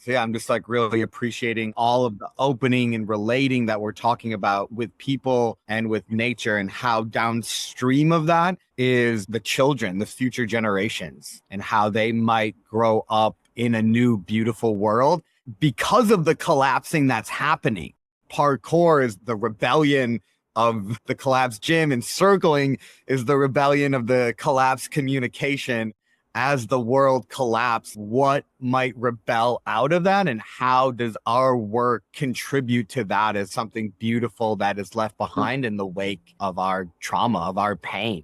So yeah, I'm just like really appreciating all of the opening and relating that we're talking about with people and with nature, and how downstream of that is the children, the future generations, and how they might grow up in a new, beautiful world because of the collapsing that's happening. Parkour is the rebellion of the collapsed gym, and circling is the rebellion of the collapsed communication. As the world collapses, what might rebel out of that, and how does our work contribute to that as something beautiful that is left behind in the wake of our trauma, of our pain?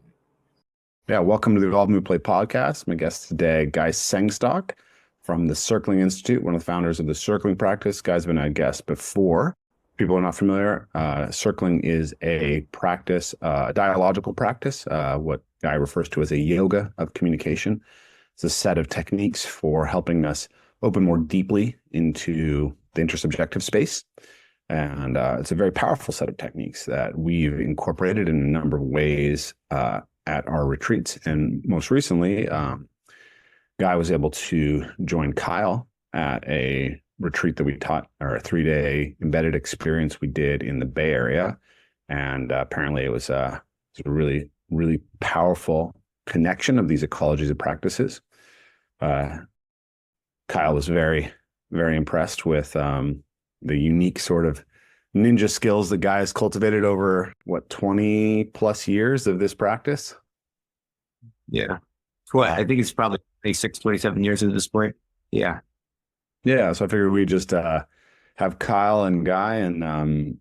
Yeah, welcome to the Evolvement Play podcast. My guest today, Guy Sengstock from the Circling Institute, one of the founders of the circling practice. Guy's been a guest before. People are not familiar. Circling is a practice, a dialogical practice, what Guy refers to as a yoga of communication. It's a set of techniques for helping us open more deeply into the intersubjective space. And it's a very powerful set of techniques that we've incorporated in a number of ways at our retreats. And most recently, Guy was able to join Kyle at a retreat that we taught, or a 3-day embedded experience we did in the Bay Area. And apparently it was a really, really powerful connection of these ecologies of practices. Kyle was very, very impressed with the unique sort of ninja skills that Guy has cultivated over, 20 plus years of this practice? Yeah. I think it's probably 26, 27 years at this point. Yeah. Yeah. So I figured we just have Kyle and Guy and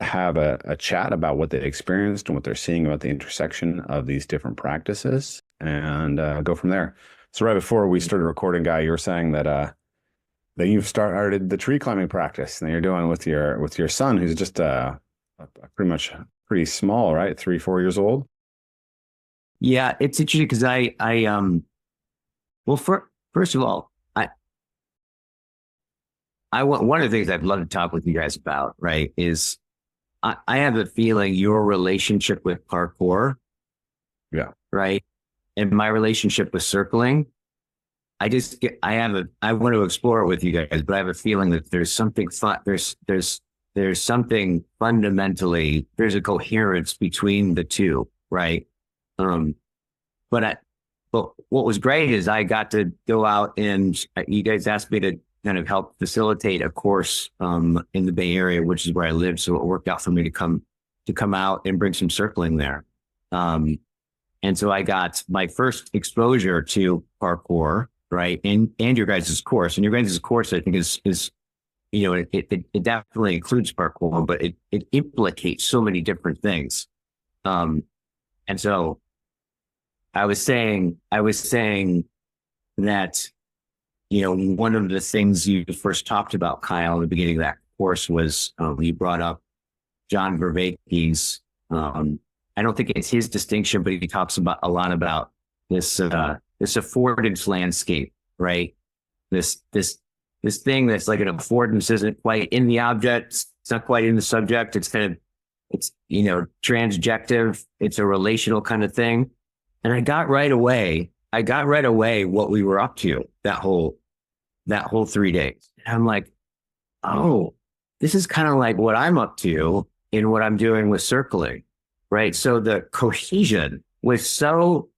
have a chat about what they experienced and what they're seeing about the intersection of these different practices, and go from there. So right before we started recording, Guy, you were saying that you've started the tree climbing practice that you're doing with your son, who's just pretty small, right? 3-4 years old. Yeah, it's interesting because first of all, one of the things I'd love to talk with you guys about, right, is I have a feeling your relationship with parkour, yeah, right, and my relationship with circling, I want to explore it with you guys, but I have a feeling that there's something fun. There's something fundamentally, there's a coherence between the two, right? But what was great is I got to go out, and you guys asked me to kind of help facilitate a course in the Bay Area, which is where I live. So it worked out for me to come out and bring some circling there. And so I got my first exposure to parkour, right? And your guys' course. And your guys' course, I think is it definitely includes parkour, but it implicates so many different things. And so I was saying that, one of the things you first talked about, Kyle, in the beginning of that course was you brought up John Vervaeke's, I don't think it's his distinction, but he talks a lot about this affordance landscape, right? This thing that's like an affordance isn't quite in the object, it's not quite in the subject, it's transjective, it's a relational kind of thing. And I got right away what we were up to that whole 3 days. And I'm like, oh, this is kind of like what I'm up to in what I'm doing with circling, right? So the cohesion was so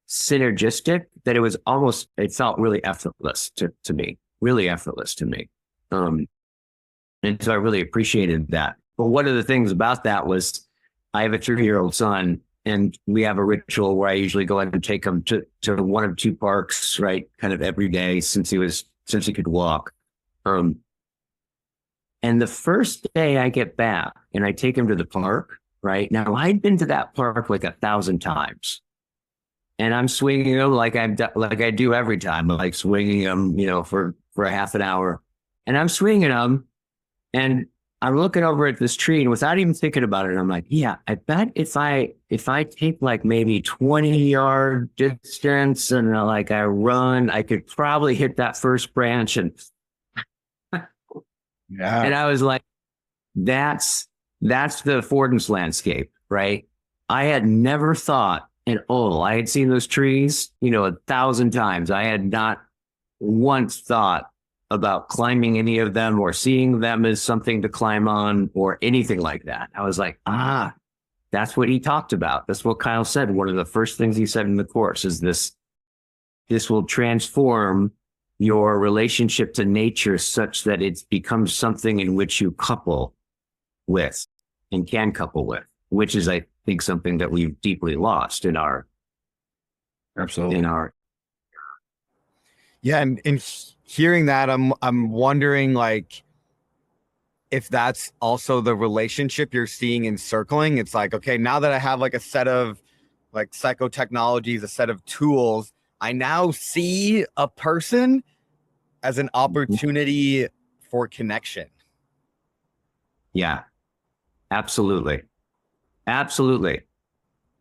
synergistic that it felt really effortless to me, really effortless to me. And so I really appreciated that. But one of the things about that was I have a 3-year-old son, and we have a ritual where I usually go in and take him to one of 2 parks, right? Kind of every day since he could walk. And the first day I get back and I take him to the park, right? Now I'd been to that park like 1,000 times, and I'm swinging him like I do every time, like swinging him, for a half an hour, and I'm swinging him, and I'm looking over at this tree, and without even thinking about it, I'm like, yeah, I bet if I take like maybe 20-yard distance and I run, I could probably hit that first branch. And yeah, and I was like, that's the Affordance Landscape, right? I had never thought, I had seen those trees, 1,000 times. I had not once thought about climbing any of them or seeing them as something to climb on or anything like that. I was like, that's what he talked about. That's what Kyle said. One of the first things he said in the course is this will transform your relationship to nature such that it becomes something in which you couple with and can couple with, which is, I think, something that we've deeply lost in our, Absolutely. Yeah. And hearing that, I'm wondering, like, if that's also the relationship you're seeing in circling. It's like, okay, now that I have like a set of like psychotechnologies, a set of tools, I now see a person as an opportunity for connection. Yeah, absolutely. Absolutely.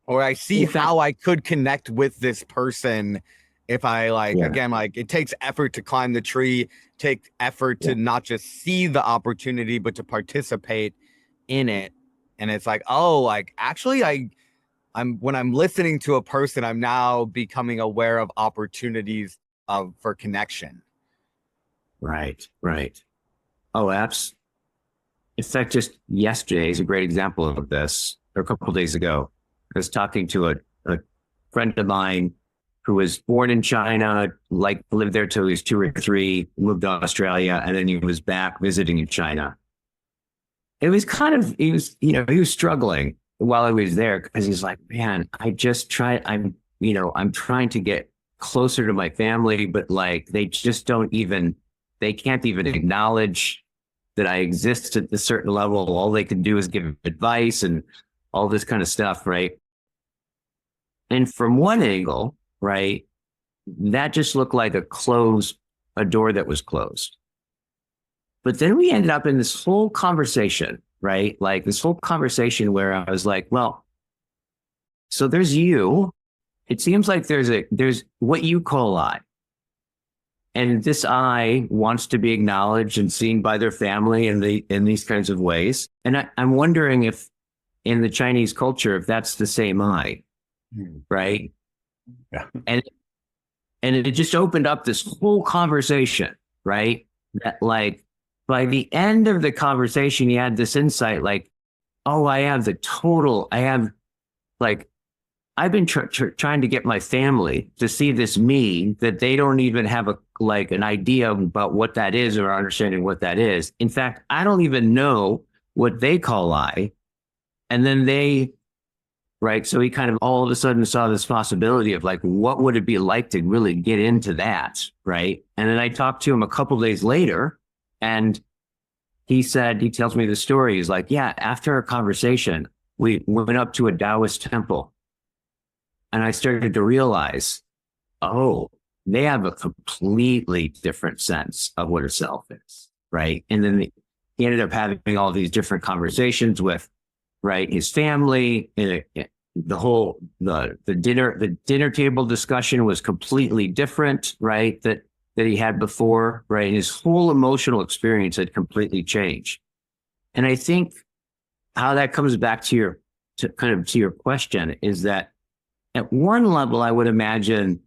Or I see how I could connect with this person if I again, like, it takes effort to climb the tree, take effort to not just see the opportunity, but to participate in it. And it's like, oh, like, actually, I'm when I'm listening to a person, I'm now becoming aware of opportunities for connection. Right. Oh, in fact, just yesterday is a great example of this, or a couple of days ago. I was talking to a friend of mine who was born in China, like lived there till he was 2 or 3, moved to Australia, and then he was back visiting in China. It was he was struggling while he was there because he's like, man, I'm trying to get closer to my family, but like they can't even acknowledge that I exist at a certain level. All they can do is give advice and all this kind of stuff, right? And from one angle, right, that just looked like a door that was closed. But then we ended up in this whole conversation, right? Like this whole conversation where I was like, well, so there's you. It seems like there's what you call I. And this I wants to be acknowledged and seen by their family in these kinds of ways. And I'm wondering if in the Chinese culture, if that's the same I, right? Yeah. And it just opened up this whole conversation, right? That like by the end of the conversation, you had this insight like, oh, I've been trying to get my family to see this me that they don't even have an idea about what that is or understanding what that is. In fact, I don't even know what they call I. And then right. So he kind of all of a sudden saw this possibility of like, what would it be like to really get into that? Right. And then I talked to him a couple of days later and he tells me the story. He's like, yeah, after our conversation, we went up to a Taoist temple and I started to realize, oh, they have a completely different sense of what a self is. Right. And then he ended up having all these different conversations with, right, his family. The dinner table discussion was completely different, right? That he had before, right? And his whole emotional experience had completely changed. And I think how that comes back to your question is that at one level, I would imagine,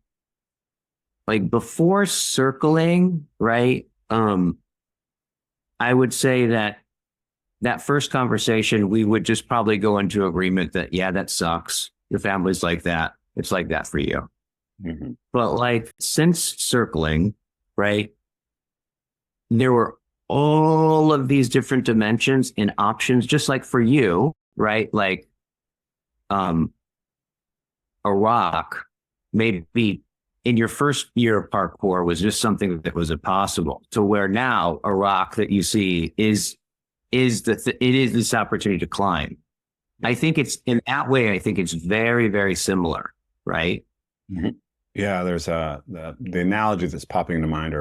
like before circling, right? I would say that first conversation, we would just probably go into agreement that, yeah, that sucks. Your family's like that. It's like that for you. Mm-hmm. But like since circling, right, there were all of these different dimensions and options, just like for you, right? Like a rock, maybe in your first year of parkour was just something that was impossible, to where now a rock that you see is this opportunity to climb. I think it's in that way. I think it's very, very similar, right? Mm-hmm. Yeah, there's the analogy that's popping into mind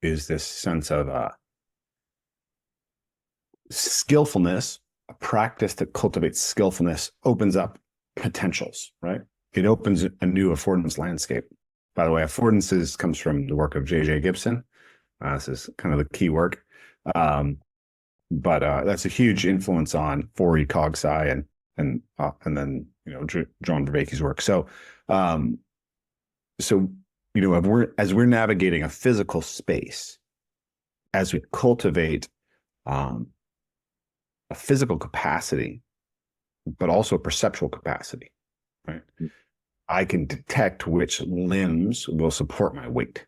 is this sense of skillfulness. A practice that cultivates skillfulness opens up potentials, right? It opens a new affordance landscape. By the way, affordances comes from the work of J.J. Gibson. This is kind of the key work. But that's a huge influence on Forey, Cogsi, and then John Vervaeke's work. So as we're navigating a physical space, as we cultivate a physical capacity, but also a perceptual capacity, right? I can detect which limbs will support my weight,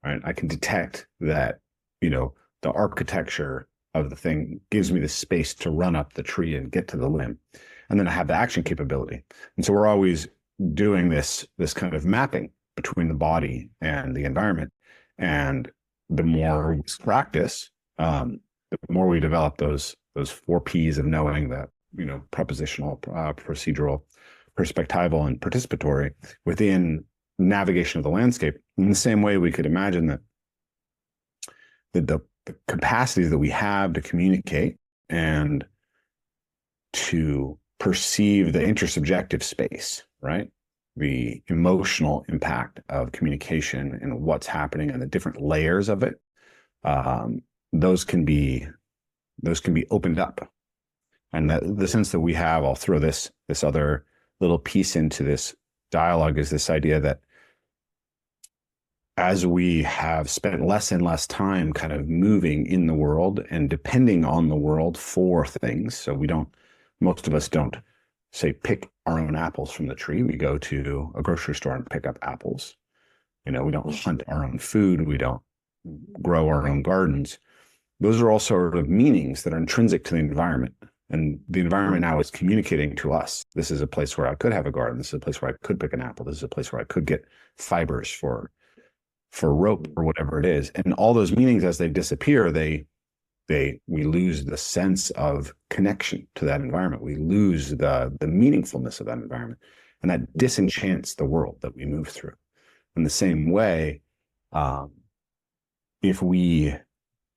right? I can detect that, the architecture of the thing gives me the space to run up the tree and get to the limb. And then I have the action capability. And so we're always doing this kind of mapping between the body and the environment. And the more we practice, the more we develop those 4 P's of knowing that, propositional, procedural, perspectival, and participatory within navigation of the landscape. In the same way, we could imagine that the capacities that we have to communicate and to perceive the intersubjective space, right? The emotional impact of communication and what's happening and the different layers of it, those can be opened up. And the sense that we have, I'll throw this other little piece into this dialogue, is this idea that as we have spent less and less time kind of moving in the world and depending on the world for things, so most of us don't, say, pick our own apples from the tree. We go to a grocery store and pick up apples. We don't hunt our own food. We don't grow our own gardens. Those are all sort of meanings that are intrinsic to the environment. And the environment now is communicating to us. This is a place where I could have a garden. This is a place where I could pick an apple. This is a place where I could get fibers for rope or whatever it is. And all those meanings, as they disappear, we lose the sense of connection to that environment. We lose the meaningfulness of that environment. And that disenchants the world that we move through. In the same way, if we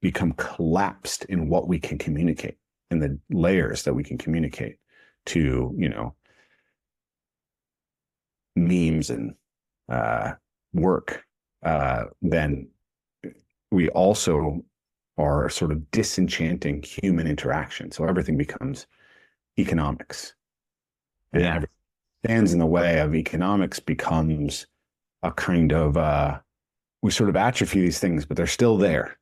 become collapsed in what we can communicate, in the layers that we can communicate to, memes and work, then we also are sort of disenchanting human interaction. So everything becomes economics. And everything stands in the way of economics becomes a kind of, we sort of atrophy these things, but they're still there.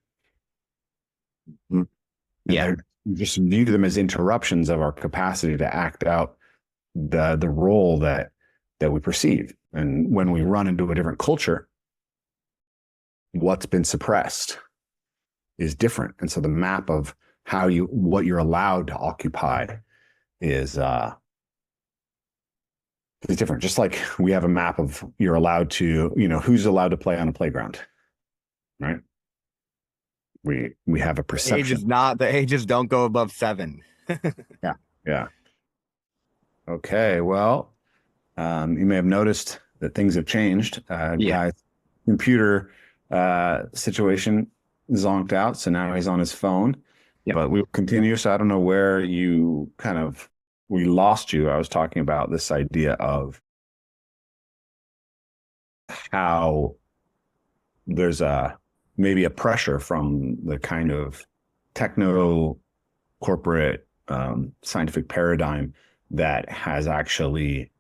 Yeah. We just view them as interruptions of our capacity to act out the role that we perceive. And when we run into a different culture, what's been suppressed is different. And so the map of what you're allowed to occupy is different. Just like we have a map of you're allowed to, who's allowed to play on a playground, right? We have a perception. The ages don't go above 7. Yeah. Okay. Well, you may have noticed that things have changed. Guy's computer situation zonked out, so now he's on his phone. But we will continue. So I don't know where we lost you. I was talking about this idea of how there's maybe a pressure from the kind of techno corporate scientific paradigm that has actually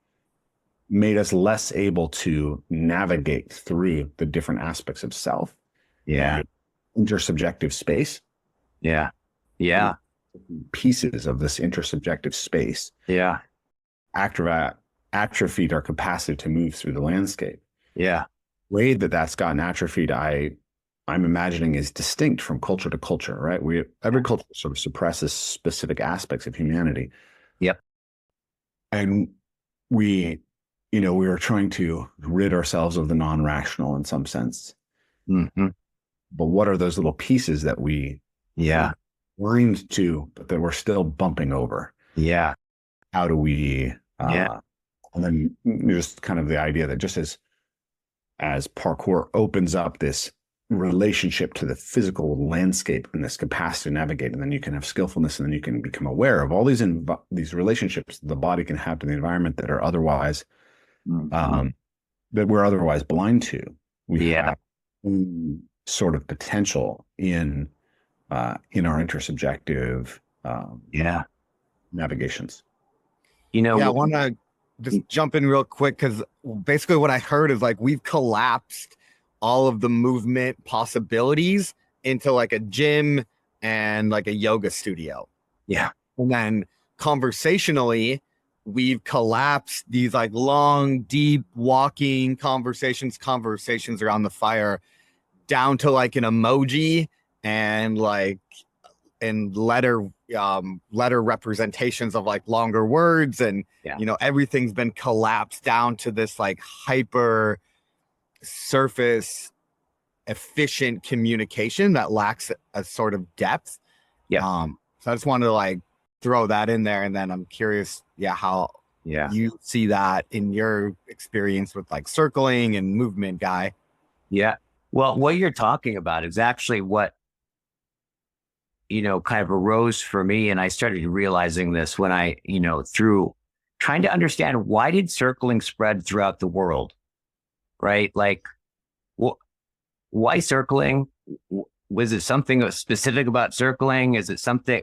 made us less able to navigate through the different aspects of self. Intersubjective space. Pieces of this intersubjective space. Atrophied our capacity to move through the landscape. Way that's gotten atrophied, I'm imagining, is distinct from culture to culture, right? Every culture sort of suppresses specific aspects of humanity. And we were trying to rid ourselves of the non-rational in some sense. But what are those little pieces that we learned to, but that we're still bumping over? How do we, and then just kind of the idea that just as parkour opens up this relationship to the physical landscape and this capacity to navigate, and then you can have skillfulness, and then you can become aware of all these relationships the body can have to the environment that are otherwise that we're otherwise blind to. We have sort of potential in our intersubjective navigations. I want to just jump in real quick, because basically what I heard is like we've collapsed all of the movement possibilities into like a gym and like a yoga studio. Yeah. And then conversationally, we've collapsed these like long, deep walking conversations around the fire down to like an emoji and like and letter representations of like longer words. And you know, everything's been collapsed down to this like hyper surface efficient communication that lacks a sort of depth. So I just wanted to like throw that in there, and then I'm curious how you see that in your experience with like circling and movement, Guy. Well, what you're talking about is actually what, you know, kind of arose for me. And I started realizing this when I, you know, through trying to understand, why did circling spread throughout the world, right? Like, why circling? Was it something specific about circling? Is it something,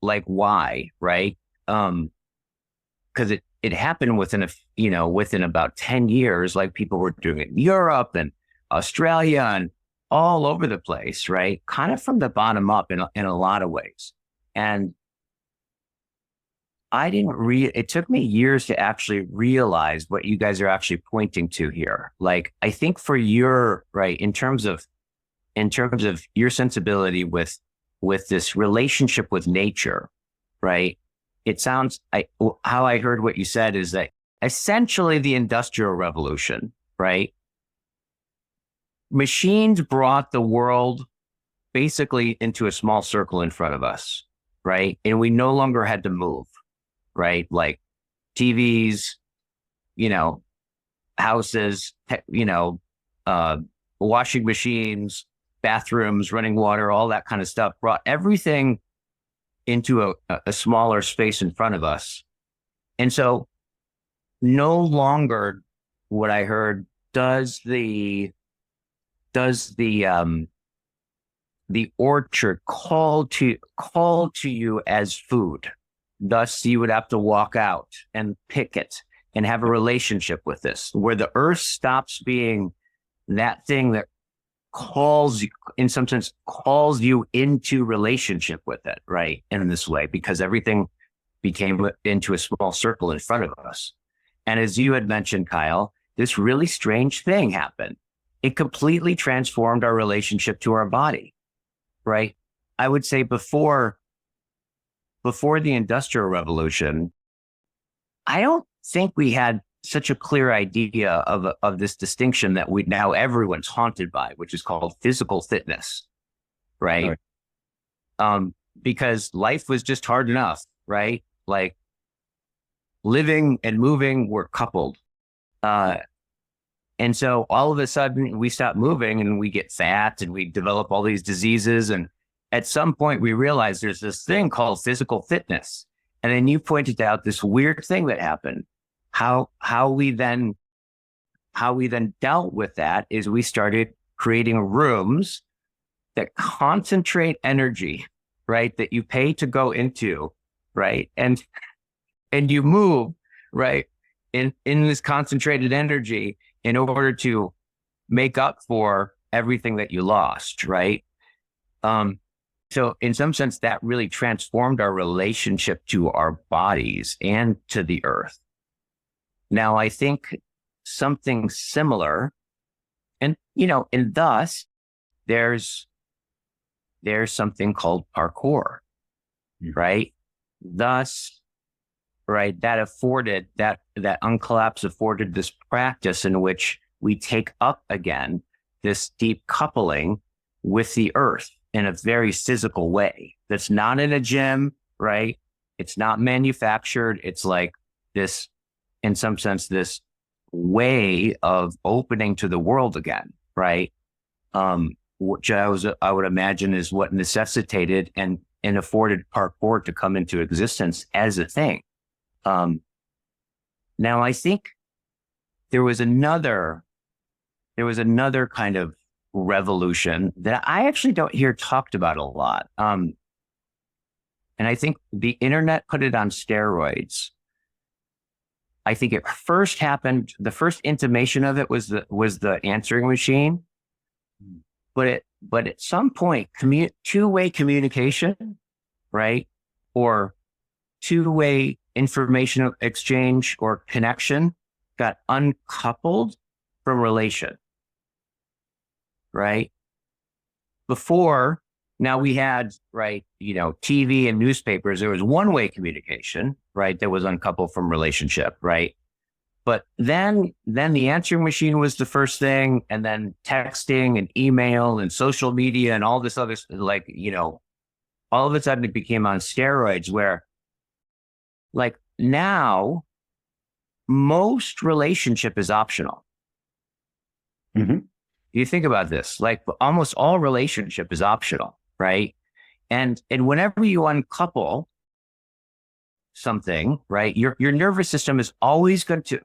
why, right? Because it happened within within about 10 years, like people were doing it in Europe and Australia and all over the place, right? Kind of from the bottom up in a lot of ways. And it took me years to actually realize what you guys are actually pointing to here. Like, I think for your, right, in terms of your sensibility with this relationship with nature, right? It sounds, how I heard what you said is that essentially the Industrial Revolution, right? Machines brought the world basically into a small circle in front of us, right? And we no longer had to move, right? Like TVs, you know, houses, you know, washing machines, bathrooms, running water, all that kind of stuff brought everything into a smaller space in front of us. And so no longer, what I heard, does the orchard call to you as food. Thus, you would have to walk out and pick it and have a relationship with this, where the earth stops being that thing that calls you, in some sense, calls you into relationship with it, right? In this way, because everything became into a small circle in front of us. And as you had mentioned, Kyle, this really strange thing happened. It completely transformed our relationship to our body, right? I would say before the Industrial Revolution, I don't think we had such a clear idea of this distinction that everyone's haunted by, which is called physical fitness, right? Because life was just hard enough, right? Like living and moving were coupled. And so all of a sudden we stop moving and we get fat and we develop all these diseases. And at some point we realize there's this thing called physical fitness. And then you pointed out this weird thing that happened. How we then dealt with that is we started creating rooms that concentrate energy, right? That you pay to go into, right? And you move, right? In this concentrated energy in order to make up for everything that you lost, right? So in some sense, that really transformed our relationship to our bodies and to the earth. Now, I think something similar, and, you know, and thus there's something called parkour, right? Thus, right, that uncollapse afforded this practice in which we take up again this deep coupling with the earth in a very physical way. That's not in a gym, right? It's not manufactured. It's like this, in some sense, this way of opening to the world again, right? Which I would imagine is what necessitated and afforded parkour to come into existence as a thing. Now, I think there was another kind of revolution that I actually don't hear talked about a lot. And I think the internet put it on steroids. I think it first happened, the first intimation of it was the answering machine, But at some point, two-way communication, right? Or two-way information exchange or connection got uncoupled from relation, right? Before, now we had, right, TV and newspapers, there was one-way communication, right, that was uncoupled from relationship, right? But then the answering machine was the first thing, and then texting and email and social media and all this other, all of a sudden it became on steroids, where like now most relationship is optional. Mm-hmm. You think about this, like almost all relationship is optional, right? And whenever you uncouple something, right, your nervous system is always going to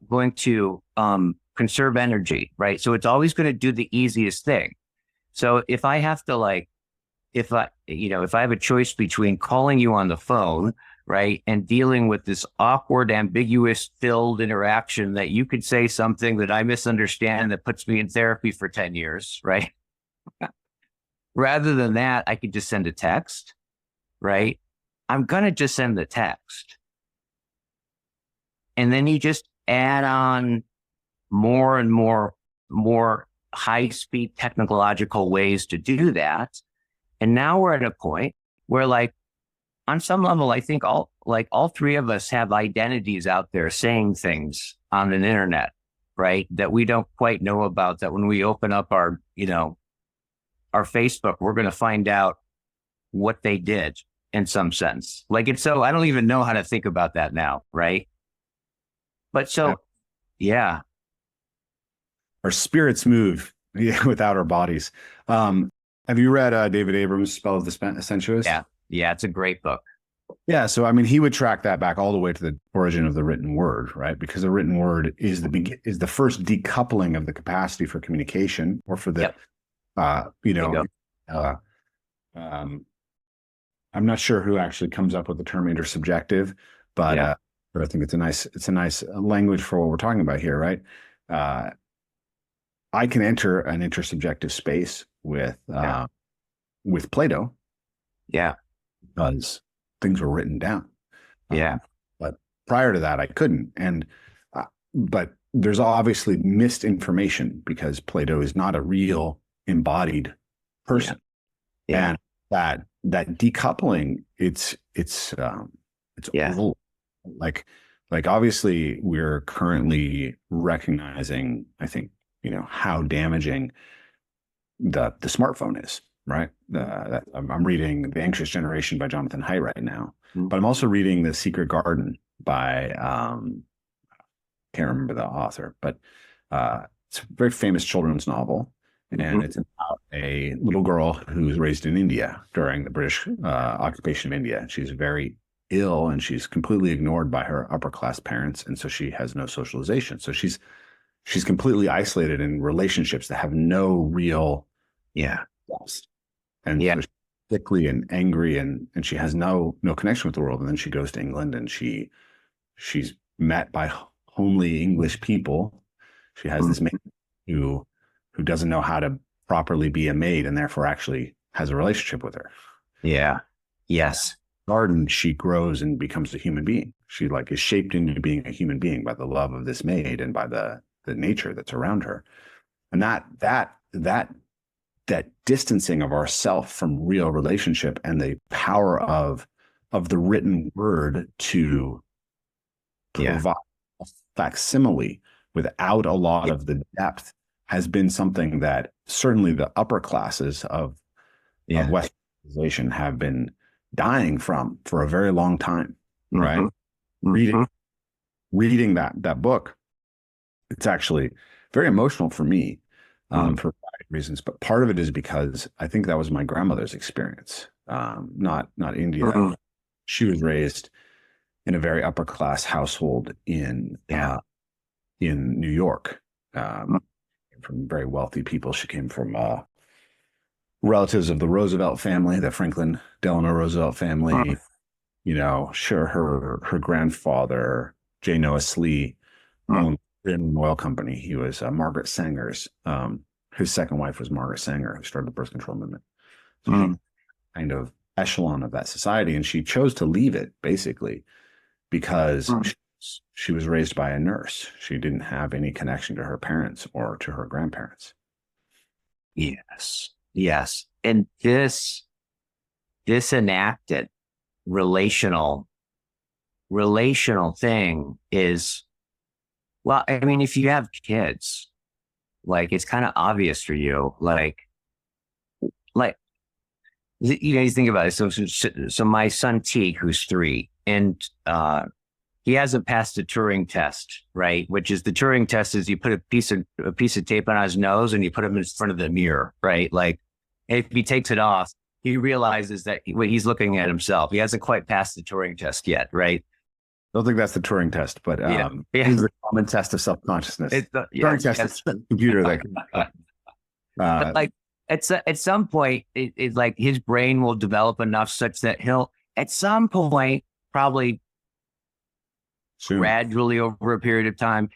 conserve energy, right? So it's always going to do the easiest thing. So if I have to if I have a choice between calling you on the phone, right, and dealing with this awkward, ambiguous, filled interaction that you could say something that I misunderstand that puts me in therapy for 10 years, right? Rather than that, I could just send a text, right? I'm going to just send the text. And then you just add on more and more high-speed technological ways to do that. And now we're at a point where, like, on some level, I think all three of us have identities out there saying things on an internet, right, that we don't quite know about, that when we open up our Facebook, we're going to find out what they did in some sense. Like, it's so, I don't even know how to think about that now, right? But so, yeah. Our spirits move without our bodies. Have you read David Abrams' Spell of the Sensuous? Yeah, it's a great book. Yeah, so I mean, he would track that back all the way to the origin of the written word, right? Because the written word is the first decoupling of the capacity for communication, or for the, I'm not sure who actually comes up with the term intersubjective, but I think it's a nice language for what we're talking about here, right? I can enter an intersubjective space with Plato, because things were written down. But prior to that, I couldn't. And but there's obviously misinformation because Plato is not a real embodied person. And that decoupling, it's like obviously we're currently recognizing, I think, how damaging the smartphone is, right? I'm reading The Anxious Generation by Jonathan Haidt right now, but I'm also reading The Secret Garden by can't remember the author, but it's a very famous children's novel, and it's about a little girl who was raised in India during the British occupation of India. She's very ill and she's completely ignored by her upper class parents, and so she has no socialization. So she's completely isolated in relationships that have no real depth. And so she's sickly and angry, and she has no connection with the world. And then she goes to England, and she's met by homely English people. She has this maid who doesn't know how to properly be a maid, and therefore actually has a relationship with her. Garden, she grows and becomes a human being. She is shaped into being a human being by the love of this maid and by the nature that's around her. And that distancing of ourself from real relationship, and the power of the written word to provide a facsimile without a lot of the depth, has been something that certainly the upper classes of Western civilization have been dying from for a very long time, right? Reading that book, it's actually very emotional for me, for a variety of reasons. But part of it is because I think that was my grandmother's experience, not India. She was raised in a very upper class household in New York, from very wealthy people. She came from relatives of the Roosevelt family, the Franklin Delano Roosevelt family. Sure, her grandfather, J. Noah Slee, owned an oil company. He was Margaret Sanger's his second wife was Margaret Sanger, who started the birth control movement. So kind of echelon of that society, and she chose to leave it basically because she was raised by a nurse. She didn't have any connection to her parents or to her grandparents. Yes. And this enacted relational thing is, well, I mean, if you have kids, like, it's kind of obvious for you, like, you think about it. So my son T, who's 3, and he hasn't passed the Turing test, right? Which is, the Turing test is you put a piece of tape on his nose and you put him in front of the mirror, right? Like, if he takes it off, he realizes that he's looking at himself. He hasn't quite passed the Turing test yet, right? I don't think that's the Turing test, but this is the common test of self-consciousness. Turing test is the computer that can, but like, at some point, it's like his brain will develop enough such that he'll, at some point, probably soon, gradually over a period of time,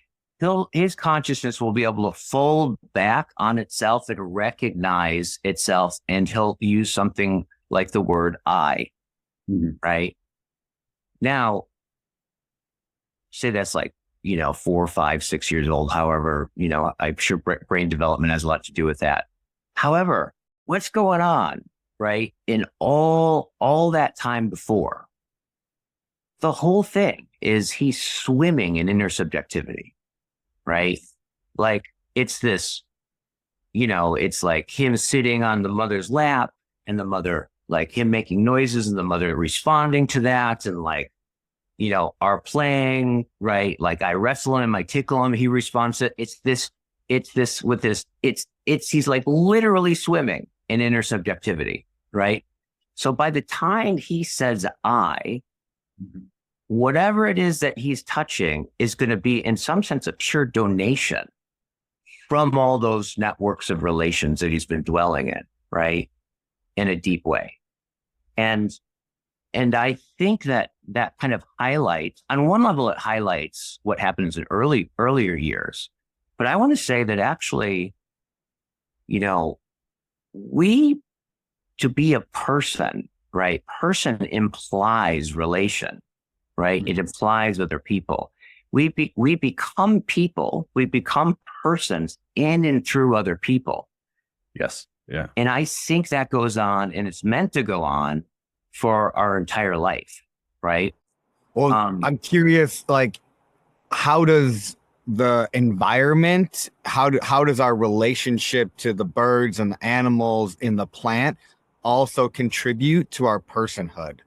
his consciousness will be able to fold back on itself and recognize itself, and he'll use something like the word I, right? Now, say that's like, 4, 5, 6 years old. However, I'm sure brain development has a lot to do with that. However, what's going on, right, in all that time before, the whole thing is he's swimming in inner subjectivity, right? Like, it's this, it's like him sitting on the mother's lap, and the mother, like, him making noises and the mother responding to that, and like, are playing, right? Like, I wrestle him, I tickle him, he responds to he's like literally swimming in inner subjectivity, right? So by the time he says I, whatever it is that he's touching is going to be, in some sense, a pure donation from all those networks of relations that he's been dwelling in, right? In a deep way. And I think that kind of highlights, on one level, it highlights what happens in earlier years. But I want to say that actually, to be a person, right? Person implies relation, right? It implies other people. We become people. We become persons in and through other people. Yes. Yeah. And I think that goes on, and it's meant to go on for our entire life, right? Well, I'm curious, like, how does the environment, how does our relationship to the birds and the animals in the plant also contribute to our personhood?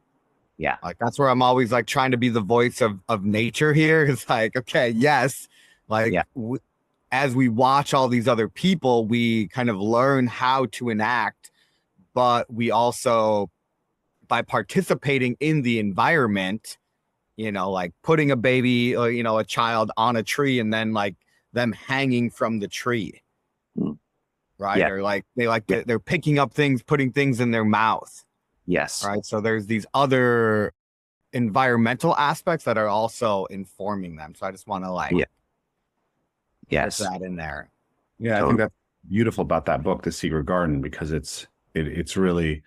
Yeah. Like, that's where I'm always like trying to be the voice of nature here. It's like, okay, yes. Like, as we watch all these other people, we kind of learn how to enact, but we also, by participating in the environment, like putting a baby or, a child on a tree and then like them hanging from the tree, right? Yeah. Or like they're picking up things, putting things in their mouth. Yes. Right. So there's these other environmental aspects that are also informing them. So I just want to put that in there. Yeah, I think that's beautiful about that book, The Secret Garden, because it's really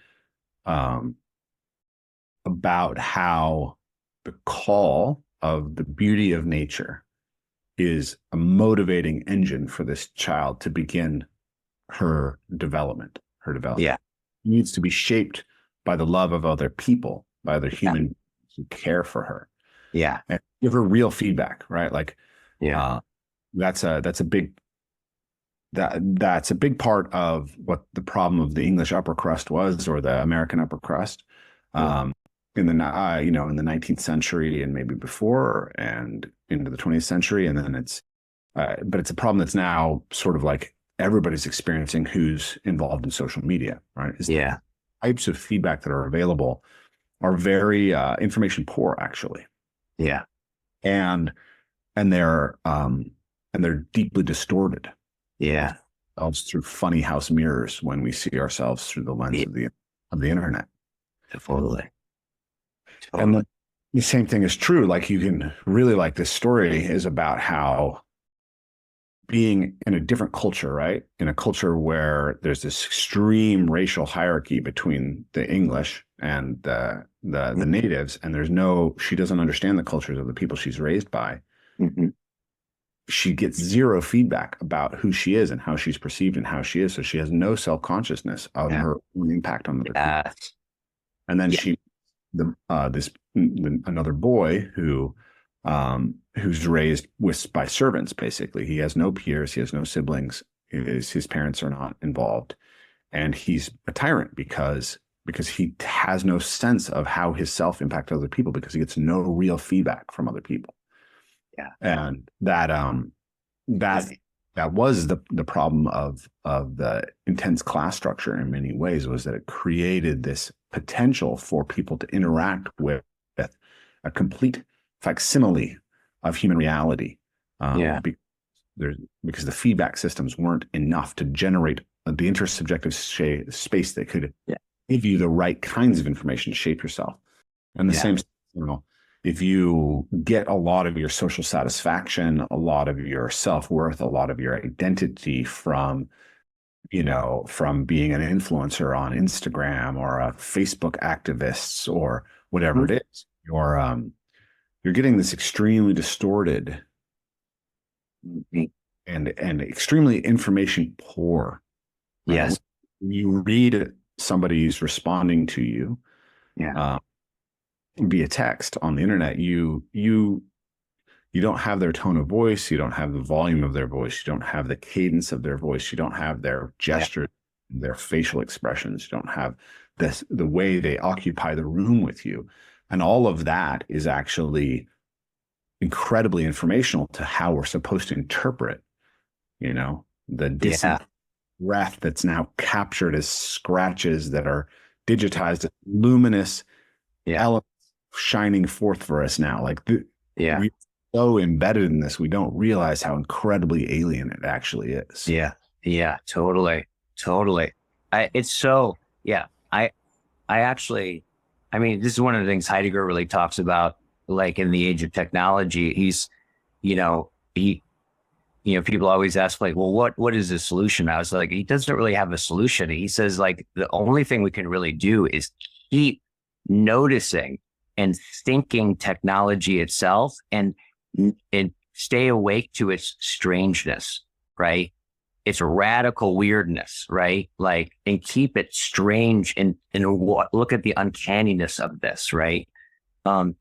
about how the call of the beauty of nature is a motivating engine for this child to begin her development. Yeah. She needs to be shaped by the love of other people, by other humans who care for her. Yeah. And give her real feedback, right? Like, that's a big part of what the problem of the English upper crust was, or the American upper crust. In the 19th century and maybe before and into the 20th century. And then but it's a problem that's now sort of like everybody's experiencing who's involved in social media, right? Types of feedback that are available are very information poor, actually. Yeah. And they're deeply distorted. Yeah. Through funny house mirrors when we see ourselves through the lens of the internet. Totally. And the same thing is true. Like, you can really, like, this story is about how being in a different culture, right? In a culture where there's this extreme racial hierarchy between the English and the natives, and she doesn't understand the cultures of the people she's raised by. Mm-hmm. She gets zero feedback about who she is and how she's perceived and how she is. So she has no self-consciousness of her own impact on other people. And then another boy who's raised by servants, basically. He has no peers, he has no siblings, his parents are not involved. And he's a tyrant because he has no sense of how his self impacts other people, because he gets no real feedback from other people. Yeah. And that was the problem of the intense class structure in many ways, was that it created this potential for people to interact with a complete facsimile of human reality. Because the feedback systems weren't enough to generate the intersubjective space that could give you the right kinds of information to shape yourself. And the same, if you get a lot of your social satisfaction, a lot of your self-worth, a lot of your identity from being an influencer on Instagram or a Facebook activist or whatever it is, you're getting this extremely distorted and extremely information poor. Right? Yes. When you read somebody's responding to you, via text on the internet, you don't have their tone of voice, you don't have the volume of their voice, you don't have the cadence of their voice, you don't have their gestures, their facial expressions, you don't have the way they occupy the room with you. And all of that is actually incredibly informational to how we're supposed to interpret, the distant breath that's now captured as scratches that are digitized as luminous elements shining forth for us now. We're so embedded in this, we don't realize how incredibly alien it actually is. Yeah, totally. I mean, this is one of the things Heidegger really talks about, like in the age of technology. He's, people always ask, like, well, what is the solution? I was like, he doesn't really have a solution. He says, like, the only thing we can really do is keep noticing and thinking technology itself and stay awake to its strangeness, right? Its radical weirdness, right? Like, and keep it strange and look at the uncanniness of this, right?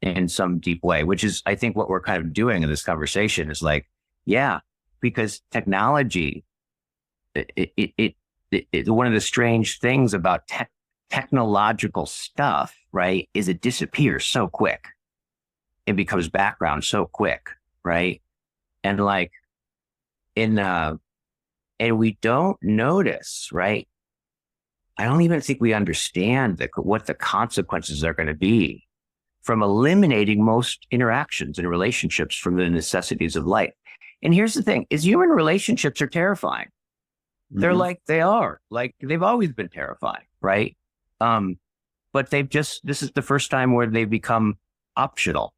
In some deep way, which is, I think, what we're kind of doing in this conversation is like, because technology, it one of the strange things about technological stuff, right, is it disappears so quick. It becomes background so quick, right? And like and we don't notice, right? I don't even think we understand what the consequences are going to be from eliminating most interactions and relationships from the necessities of life. And here's the thing, is human relationships are terrifying. They're they've always been terrifying, right? But this is the first time where they become optional,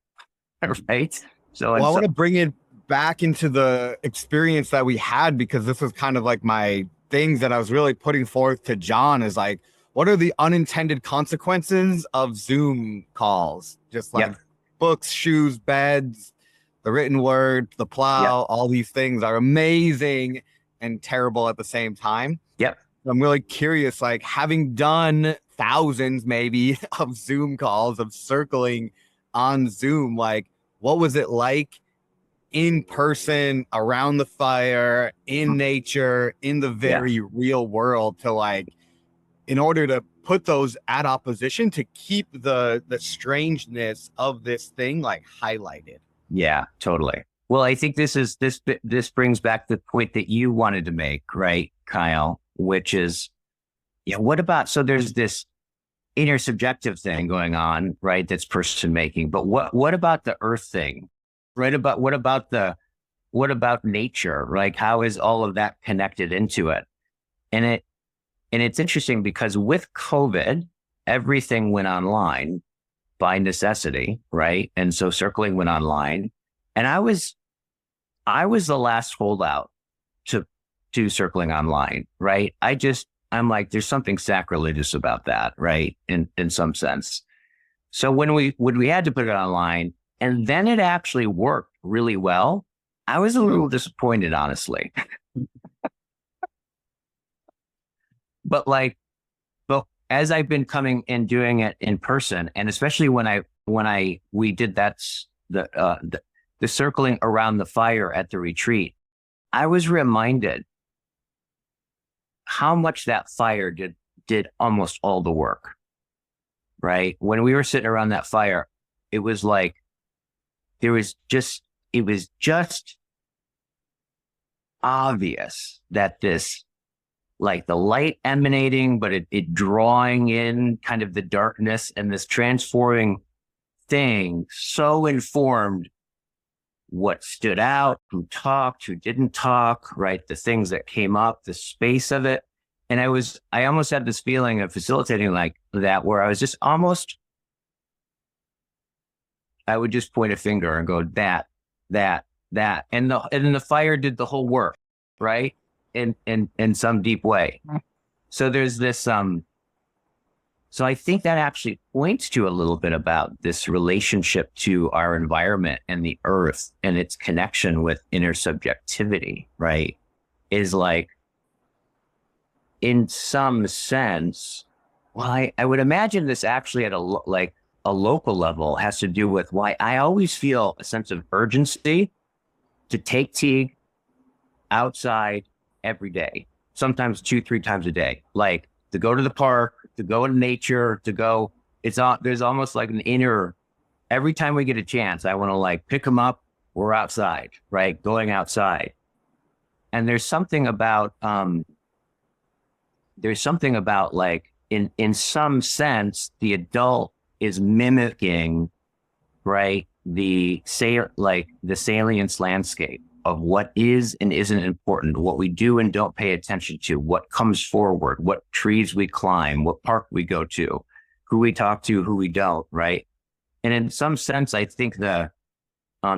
right? So I want to bring it back into the experience that we had, because this was kind of like my things that I was really putting forth to John is like, what are the unintended consequences of Zoom calls? Just like books, shoes, beds, the written word, the plow, all these things are amazing and terrible at the same time. I'm really curious, like, having done thousands maybe of Zoom calls, of circling on Zoom, like, what was it like in person, around the fire, in nature, in the very real world, to like, in order to put those at opposition, to keep the strangeness of this thing like highlighted? Yeah, totally. Well, I think this brings back the point that you wanted to make, right, Kyle, which is, what about, so there's this intersubjective thing going on, right? That's person making, but what about the earth thing, right? What about nature? Like, how is all of that connected into it? And it's interesting because with COVID, everything went online by necessity, right? And so circling went online, and I was the last holdout to circling online, right? I'm like, there's something sacrilegious about that, right? In some sense. So when we had to put it online and then it actually worked really well, I was a little disappointed, honestly. But as I've been coming and doing it in person, and especially when we did the circling around the fire at the retreat, I was reminded how much that fire did almost all the work. Right? When we were sitting around that fire, it was like it was just obvious that this, like the light emanating, but it drawing in kind of the darkness, and this transforming thing so informed what stood out, who talked, who didn't talk, right? The things that came up, the space of it. And I almost had this feeling of facilitating like that, where I was just I would just point a finger and go, that. And the fire did the whole work, right? In some deep way. So there's this, so I think that actually points to a little bit about this relationship to our environment and the earth and its connection with intersubjectivity, right? Is like, in some sense, well, I would imagine this actually at a local level has to do with why I always feel a sense of urgency to take Teague outside every day, sometimes 2-3 times a day, like to go to the park, to go in nature, there's almost like an inner, every time we get a chance, I want to like pick him up. We're outside, right? Going outside. And there's something about like, in some sense, the adult is mimicking, right, the salience landscape of what is and isn't important, what we do and don't pay attention to, what comes forward, what trees we climb, what park we go to, who we talk to, who we don't, right? And in some sense, I think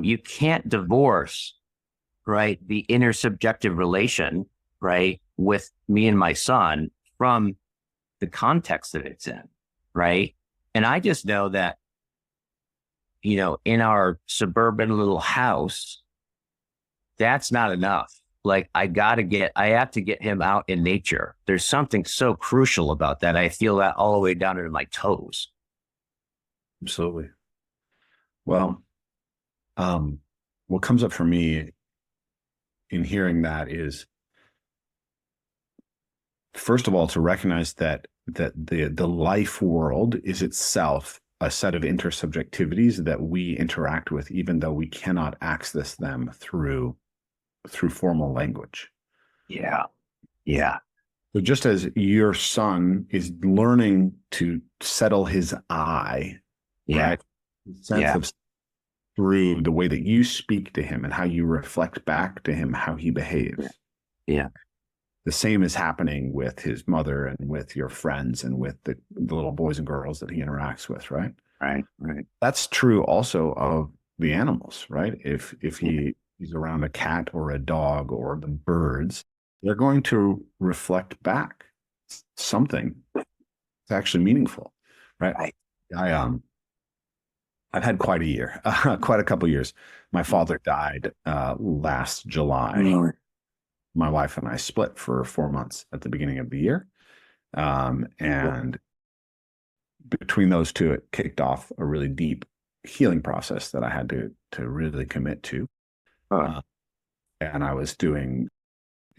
you can't divorce, right, the intersubjective relation, right, with me and my son from the context that it's in, right? And I just know that, in our suburban little house, that's not enough. Like, I have to get him out in nature. There's something so crucial about that. I feel that all the way down to my toes. Absolutely. Well, what comes up for me in hearing that is, first of all, to recognize that the life world is itself a set of intersubjectivities that we interact with, even though we cannot access them through formal language. Yeah. Yeah. So just as your son is learning to settle his eye, Yeah. right? Sense of through the way that you speak to him and how you reflect back to him how he behaves. Yeah. The same is happening with his mother and with your friends and with the little boys and girls that he interacts with, right? Right. That's true also of the animals, right? If he's around a cat or a dog or the birds, they're going to reflect back something that's actually meaningful, right? I've had quite a year, quite a couple of years. My father died last July. My wife and I split for 4 months at the beginning of the year. And between those two, it kicked off a really deep healing process that I had to really commit to. And I was doing,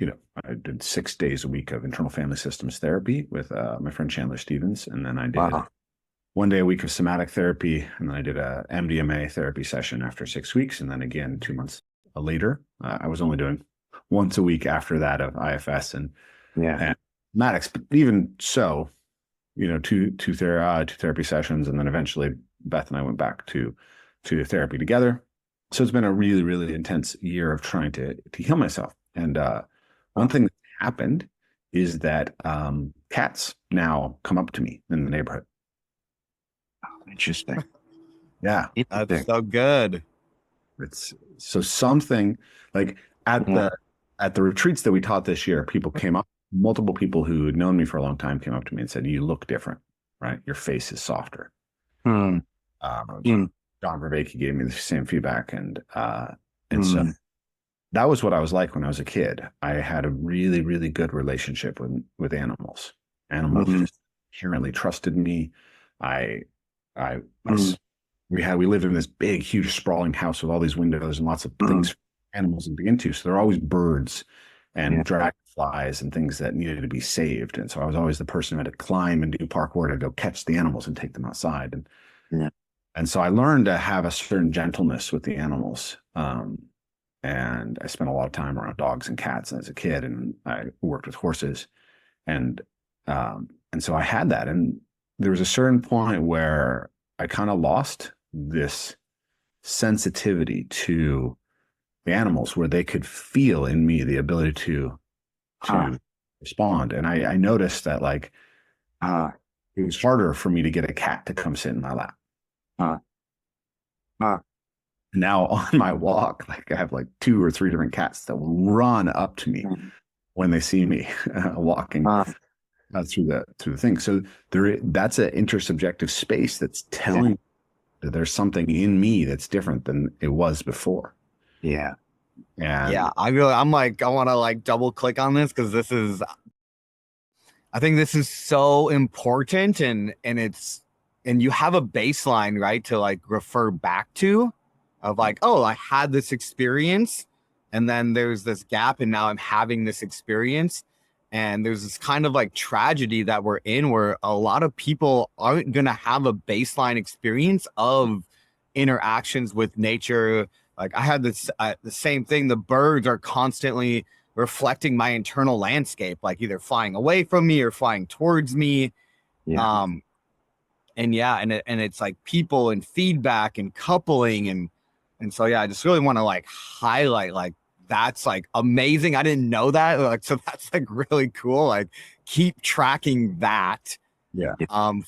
I did 6 days a week of internal family systems therapy with my friend Chandler Stevens. And then I did 1 day a week of somatic therapy. And then I did a MDMA therapy session after 6 weeks. And then again, 2 months later, I was only doing once a week after that of IFS and somatics. But even so, two therapy sessions. And then eventually Beth and I went back to therapy together. So it's been a really, really intense year of trying to heal myself. And one thing that happened is that cats now come up to me in the neighborhood. Interesting. Yeah. That's so good. It's so something like at at the retreats that we taught this year, people came up, multiple people who had known me for a long time came up to me and said, "You look different, right? Your face is softer." Mm. John Vervaeke gave me the same feedback, and so that was what I was like when I was a kid. I had a really, really good relationship with animals. Animals just inherently trusted me. We lived in this big, huge, sprawling house with all these windows and lots of things for animals to begin to. So there are always birds and dragonflies and things that needed to be saved. And so I was always the person who had to climb and do parkour to go catch the animals and take them outside. And so I learned to have a certain gentleness with the animals. And I spent a lot of time around dogs and cats as a kid, and I worked with horses. And so I had that. And there was a certain point where I kind of lost this sensitivity to the animals, where they could feel in me the ability to respond. And I noticed that like it was harder for me to get a cat to come sit in my lap. Now on my walk, like I have like 2 or 3 different cats that will run up to me when they see me walking through the thing. So that's an intersubjective space that's telling that there's something in me that's different than it was before. Yeah. Yeah. I want to like double click on this, because I think this is so important, and you have a baseline, right, to like refer back to, of like, oh, I had this experience, and then there's this gap, and now I'm having this experience. And there's this kind of like tragedy that we're in, where a lot of people aren't going to have a baseline experience of interactions with nature. Like I had the same thing. The birds are constantly reflecting my internal landscape, like either flying away from me or flying towards me. And it's like people and feedback and coupling. And so, I just really want to like highlight, like, that's like amazing. I didn't know that. Like, so that's like really cool. Like, keep tracking that.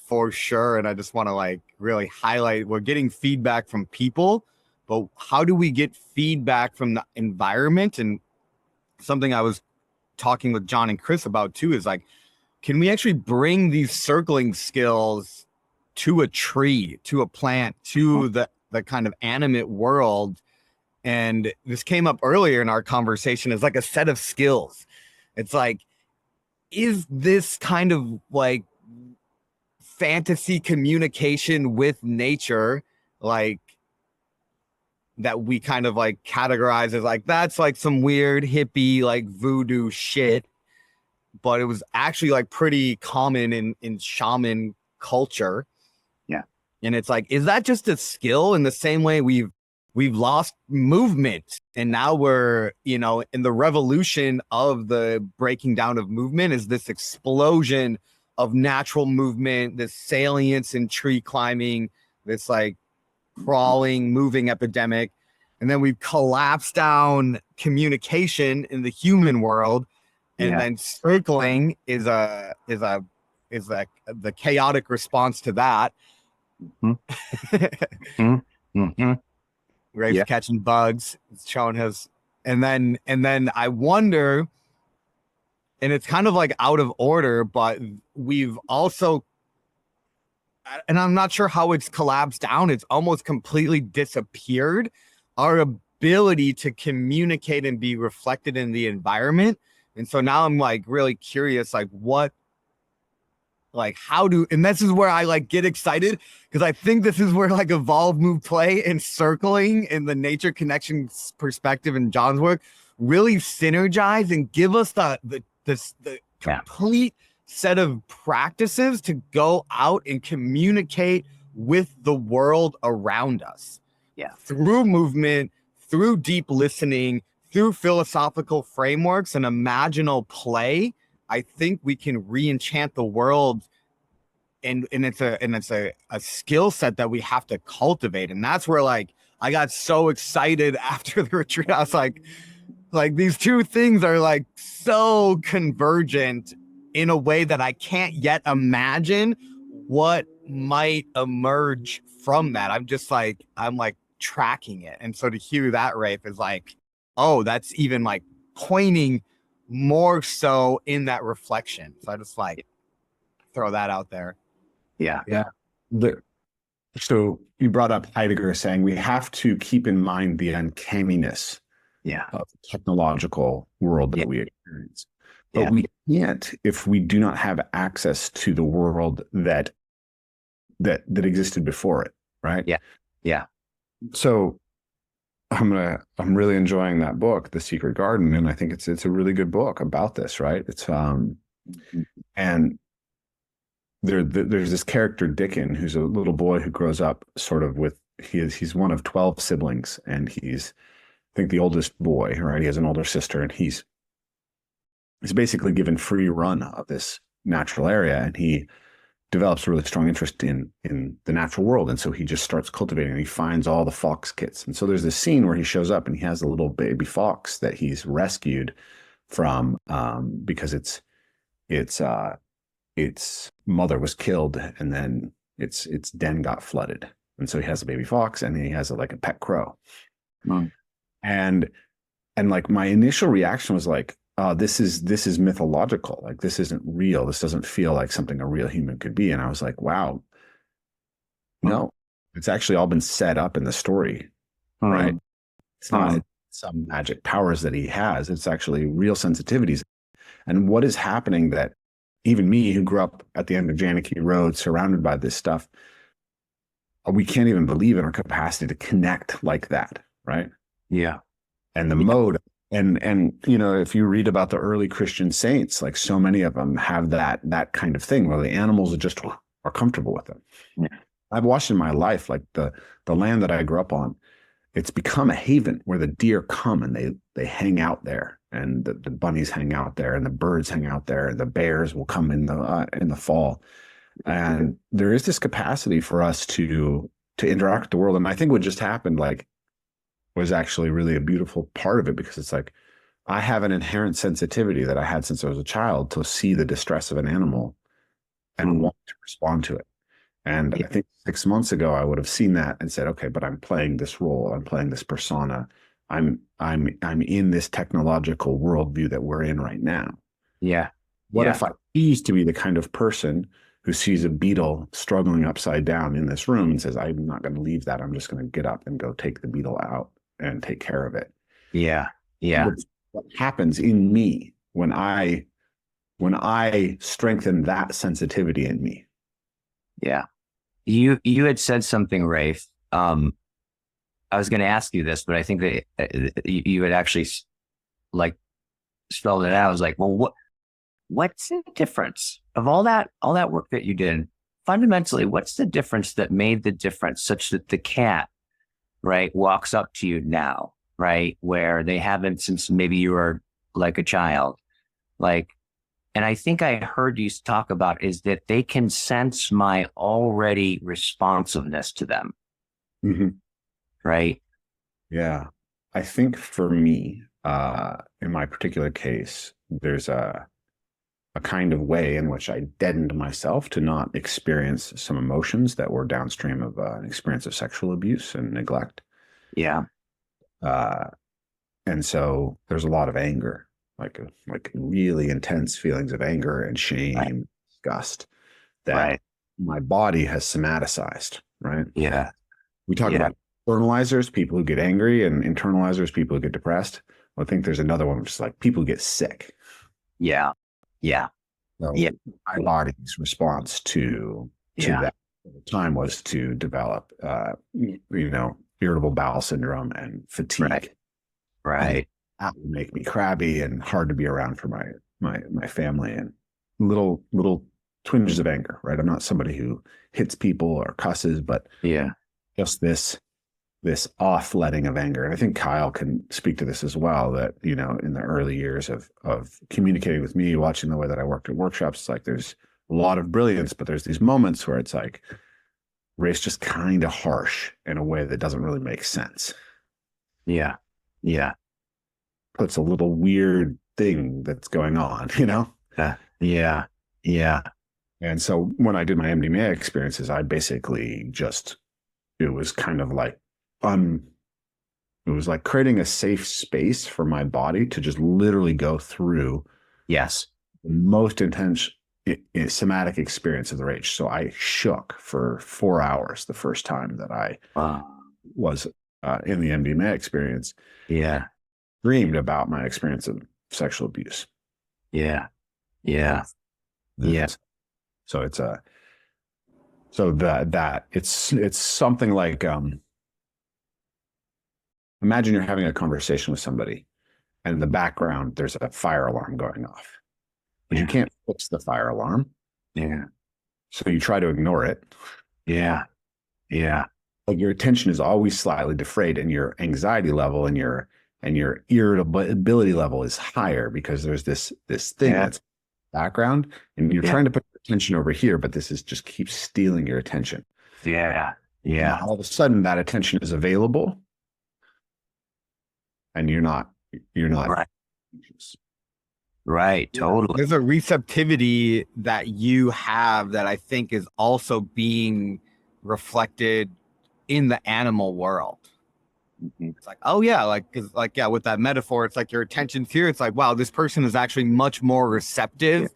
For sure. And I just want to like really highlight, we're getting feedback from people, but how do we get feedback from the environment? And something I was talking with John and Chris about too is like, can we actually bring these circling skills to a tree, to a plant, to the kind of animate world? And this came up earlier in our conversation as like a set of skills. It's like, is this kind of like fantasy communication with nature, like that we kind of like categorize as like, that's like some weird hippie, like voodoo shit. But it was actually like pretty common in shaman culture. And it's like, is that just a skill in the same way we've lost movement, and now we're, in the revolution of the breaking down of movement is this explosion of natural movement, this salience in tree climbing, this like crawling, moving epidemic. And then we've collapsed down communication in the human world. And then circling is the chaotic response to that. Rafe's catching bugs. It's showing his, and then I wonder, and it's kind of like out of order, but we've also, and I'm not sure how it's collapsed down. It's almost completely disappeared. Our ability to communicate and be reflected in the environment. And so now I'm like really curious, like and this is where I like get excited, because I think this is where like evolve, move, play, and circling in the nature connection perspective in John's work really synergize and give us the complete set of practices to go out and communicate with the world around us. Through movement, through deep listening, through philosophical frameworks and imaginal play. I think we can re-enchant the world, and it's a skill set that we have to cultivate. And that's where like I got so excited after the retreat. I was like these two things are like so convergent in a way that I can't yet imagine what might emerge from that. I'm like tracking it. And so to hear that, Rafe, is like, oh, that's even like pointing more so in that reflection. So I just like throw that out there. Yeah. Yeah. So you brought up Heidegger saying we have to keep in mind the uncanniness Yeah. of the technological world that Yeah. we experience. But Yeah. we can't if we do not have access to the world that existed before it, right? Yeah. Yeah. So I'm really enjoying that book, The Secret Garden, and I think it's a really good book about this, right? It's and there's this character Dickon who's a little boy who grows up sort of with he's one of 12 siblings, and he's I think the oldest boy, right? He has an older sister, and he's basically given free run of this natural area, and he develops a really strong interest in the natural world. And so he just starts cultivating, and he finds all the fox kits. And so there's this scene where he shows up and he has a little baby fox that he's rescued from because its mother was killed, and then its den got flooded. And so he has a baby fox, and he has like a pet crow. Mm. And like my initial reaction was like, this is mythological. Like, this isn't real. This doesn't feel like something a real human could be. And I was like, wow, no, it's actually all been set up in the story, right? It's not some magic powers that he has. It's actually real sensitivities. And what is happening that even me, who grew up at the end of Janaki Road, surrounded by this stuff, we can't even believe in our capacity to connect like that, right? Yeah. And the mode. And you know, if you read about the early Christian saints, like so many of them have that kind of thing where the animals are comfortable with them. Yeah. I've watched in my life, like the land that I grew up on, it's become a haven where the deer come and they hang out there, and the bunnies hang out there, and the birds hang out there, and the bears will come in the fall. And there is this capacity for us to interact with the world. And I think what just happened, like, was actually really a beautiful part of it, because it's like I have an inherent sensitivity that I had since I was a child to see the distress of an animal and want to respond to it. And I think 6 months ago I would have seen that and said, okay, but I'm playing this role, I'm playing this persona, I'm in this technological worldview that we're in right now. Yeah. What if I choose to be the kind of person who sees a beetle struggling upside down in this room and says, I'm not going to leave that, I'm just going to get up and go take the beetle out and take care of it. Yeah. Yeah. What happens in me when I strengthen that sensitivity in me? Yeah. You had said something, Rafe. I was going to ask you this, but I think that you had actually like spelled it out. I was like, well, what's the difference of all that work that you did? Fundamentally, what's the difference that made the difference such that the cat, right, walks up to you now, right, where they haven't since maybe you were like a child, like, and I think I heard you talk about is that they can sense my already responsiveness to them. Mm-hmm. Right. Yeah. I think for me, in my particular case, there's a kind of way in which I deadened myself to not experience some emotions that were downstream of an experience of sexual abuse and neglect. Yeah. And so there's a lot of anger, like really intense feelings of anger and shame, disgust that my body has somaticized, right? Yeah. We talk about internalizers, people who get angry, and internalizers, people who get depressed. Well, I think there's another one, which is like people who get sick. Yeah. Yeah. So my body's response to that at the time was to develop, irritable bowel syndrome and fatigue. Right. And that would make me crabby and hard to be around for my family, and little twinges of anger, right? I'm not somebody who hits people or cusses, but just this off-letting of anger. And I think Kyle can speak to this as well, that, you know, in the early years of communicating with me, watching the way that I worked at workshops, it's like there's a lot of brilliance, but there's these moments where it's like Ray's just kind of harsh in a way that doesn't really make sense. Yeah. Yeah. Puts a little weird thing that's going on, you know? Yeah. Yeah. And so when I did my MDMA experiences, I basically it was kind of like it was like creating a safe space for my body to just literally go through Yes. the most intense somatic experience of the rage. So I shook for 4 hours the first time that I was in the MDMA experience. Yeah. Dreamed about my experience of sexual abuse. Yeah. Yeah. Yeah. So it's it's something like imagine you're having a conversation with somebody, and in the background there's a fire alarm going off, but you can't fix the fire alarm. Yeah. So you try to ignore it. Yeah. Yeah. Like your attention is always slightly defrayed, and your anxiety level and your irritability level is higher because there's this thing that's background, and you're trying to put your attention over here, but this is just keeps stealing your attention. Yeah. Yeah. And all of a sudden that attention is available, and you're not Right. Right. Totally. There's a receptivity that you have that I think is also being reflected in the animal world. It's like, oh yeah, with that metaphor, it's like your attention's here. It's like, wow, this person is actually much more receptive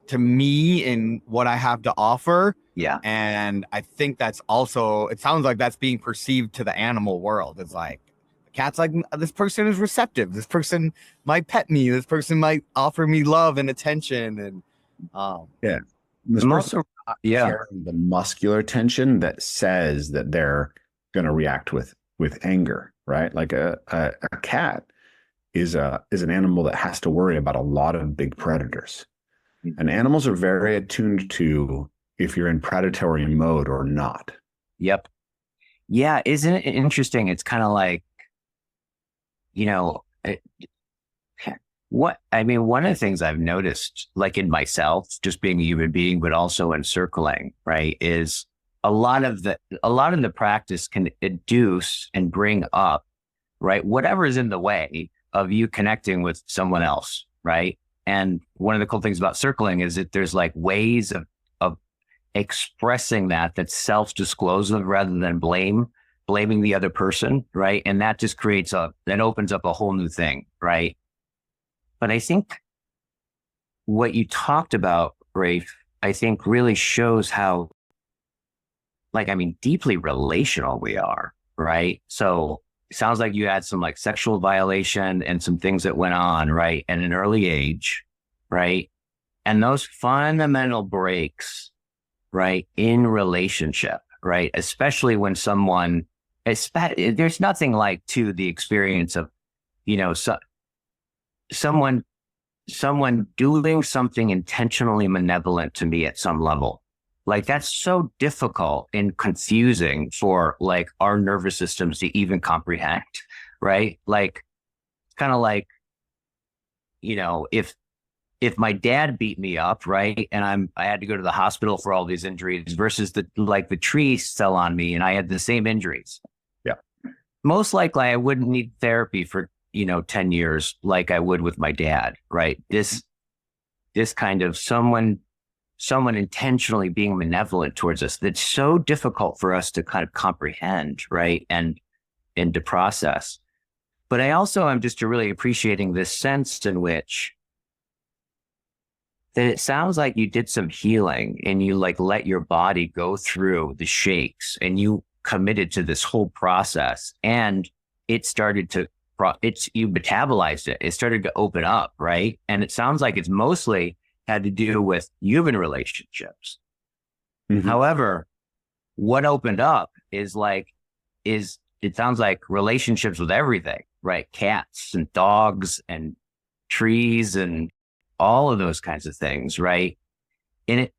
to me and what I have to offer. Yeah. And I think that's also, it sounds like that's being perceived to the animal world. It's like, the cat's like, this person is receptive. This person might pet me. This person might offer me love and attention. And this I'm person also, carrying the muscular tension that says that they're going to react with anger, right? Like a cat is an animal that has to worry about a lot of big predators. And animals are very attuned to if you're in predatory mode or not. Yep. Yeah. Isn't it interesting? It's kind of like, one of the things I've noticed, like in myself, just being a human being, but also in circling, right, is a lot of the practice can induce and bring up, right, whatever is in the way of you connecting with someone else, right? And one of the cool things about circling is that there's like ways of expressing that's self-disclosive rather than blaming the other person, right? And that just that opens up a whole new thing, right? But I think what you talked about, Rafe, I think really shows how, deeply relational we are, right? So it sounds like you had some like sexual violation and some things that went on, right, at an early age, right? And those fundamental breaks, right, in relationship, right, especially when there's nothing like to the experience of, someone doing something intentionally malevolent to me at some level. Like that's so difficult and confusing for like our nervous systems to even comprehend, right? Like kind of like, if my dad beat me up, right, and I had to go to the hospital for all these injuries versus the tree fell on me and I had the same injuries. Yeah. Most likely I wouldn't need therapy for 10 years like I would with my dad, right? This kind of someone intentionally being malevolent towards us, that's so difficult for us to kind of comprehend, right? And to process. But I also am just really appreciating this sense in which that it sounds like you did some healing and you like let your body go through the shakes and you committed to this whole process and it started to you metabolized it. It started to open up, right? And it sounds like it's mostly had to do with human relationships. Mm-hmm. However, what opened up is it sounds like relationships with everything, right? Cats and dogs and trees and all of those kinds of things, right? And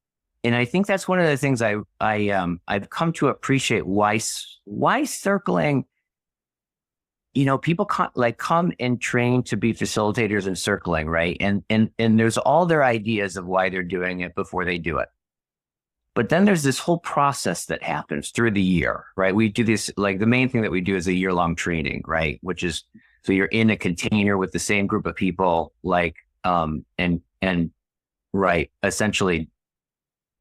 I think that's one of the things I've come to appreciate why circling. People come and train to be facilitators in circling, right? And there's all their ideas of why they're doing it before they do it. But then there's this whole process that happens through the year, right? We do this, like the main thing that we do is a year-long training, right? Which is, so you're in a container with the same group of people, right, essentially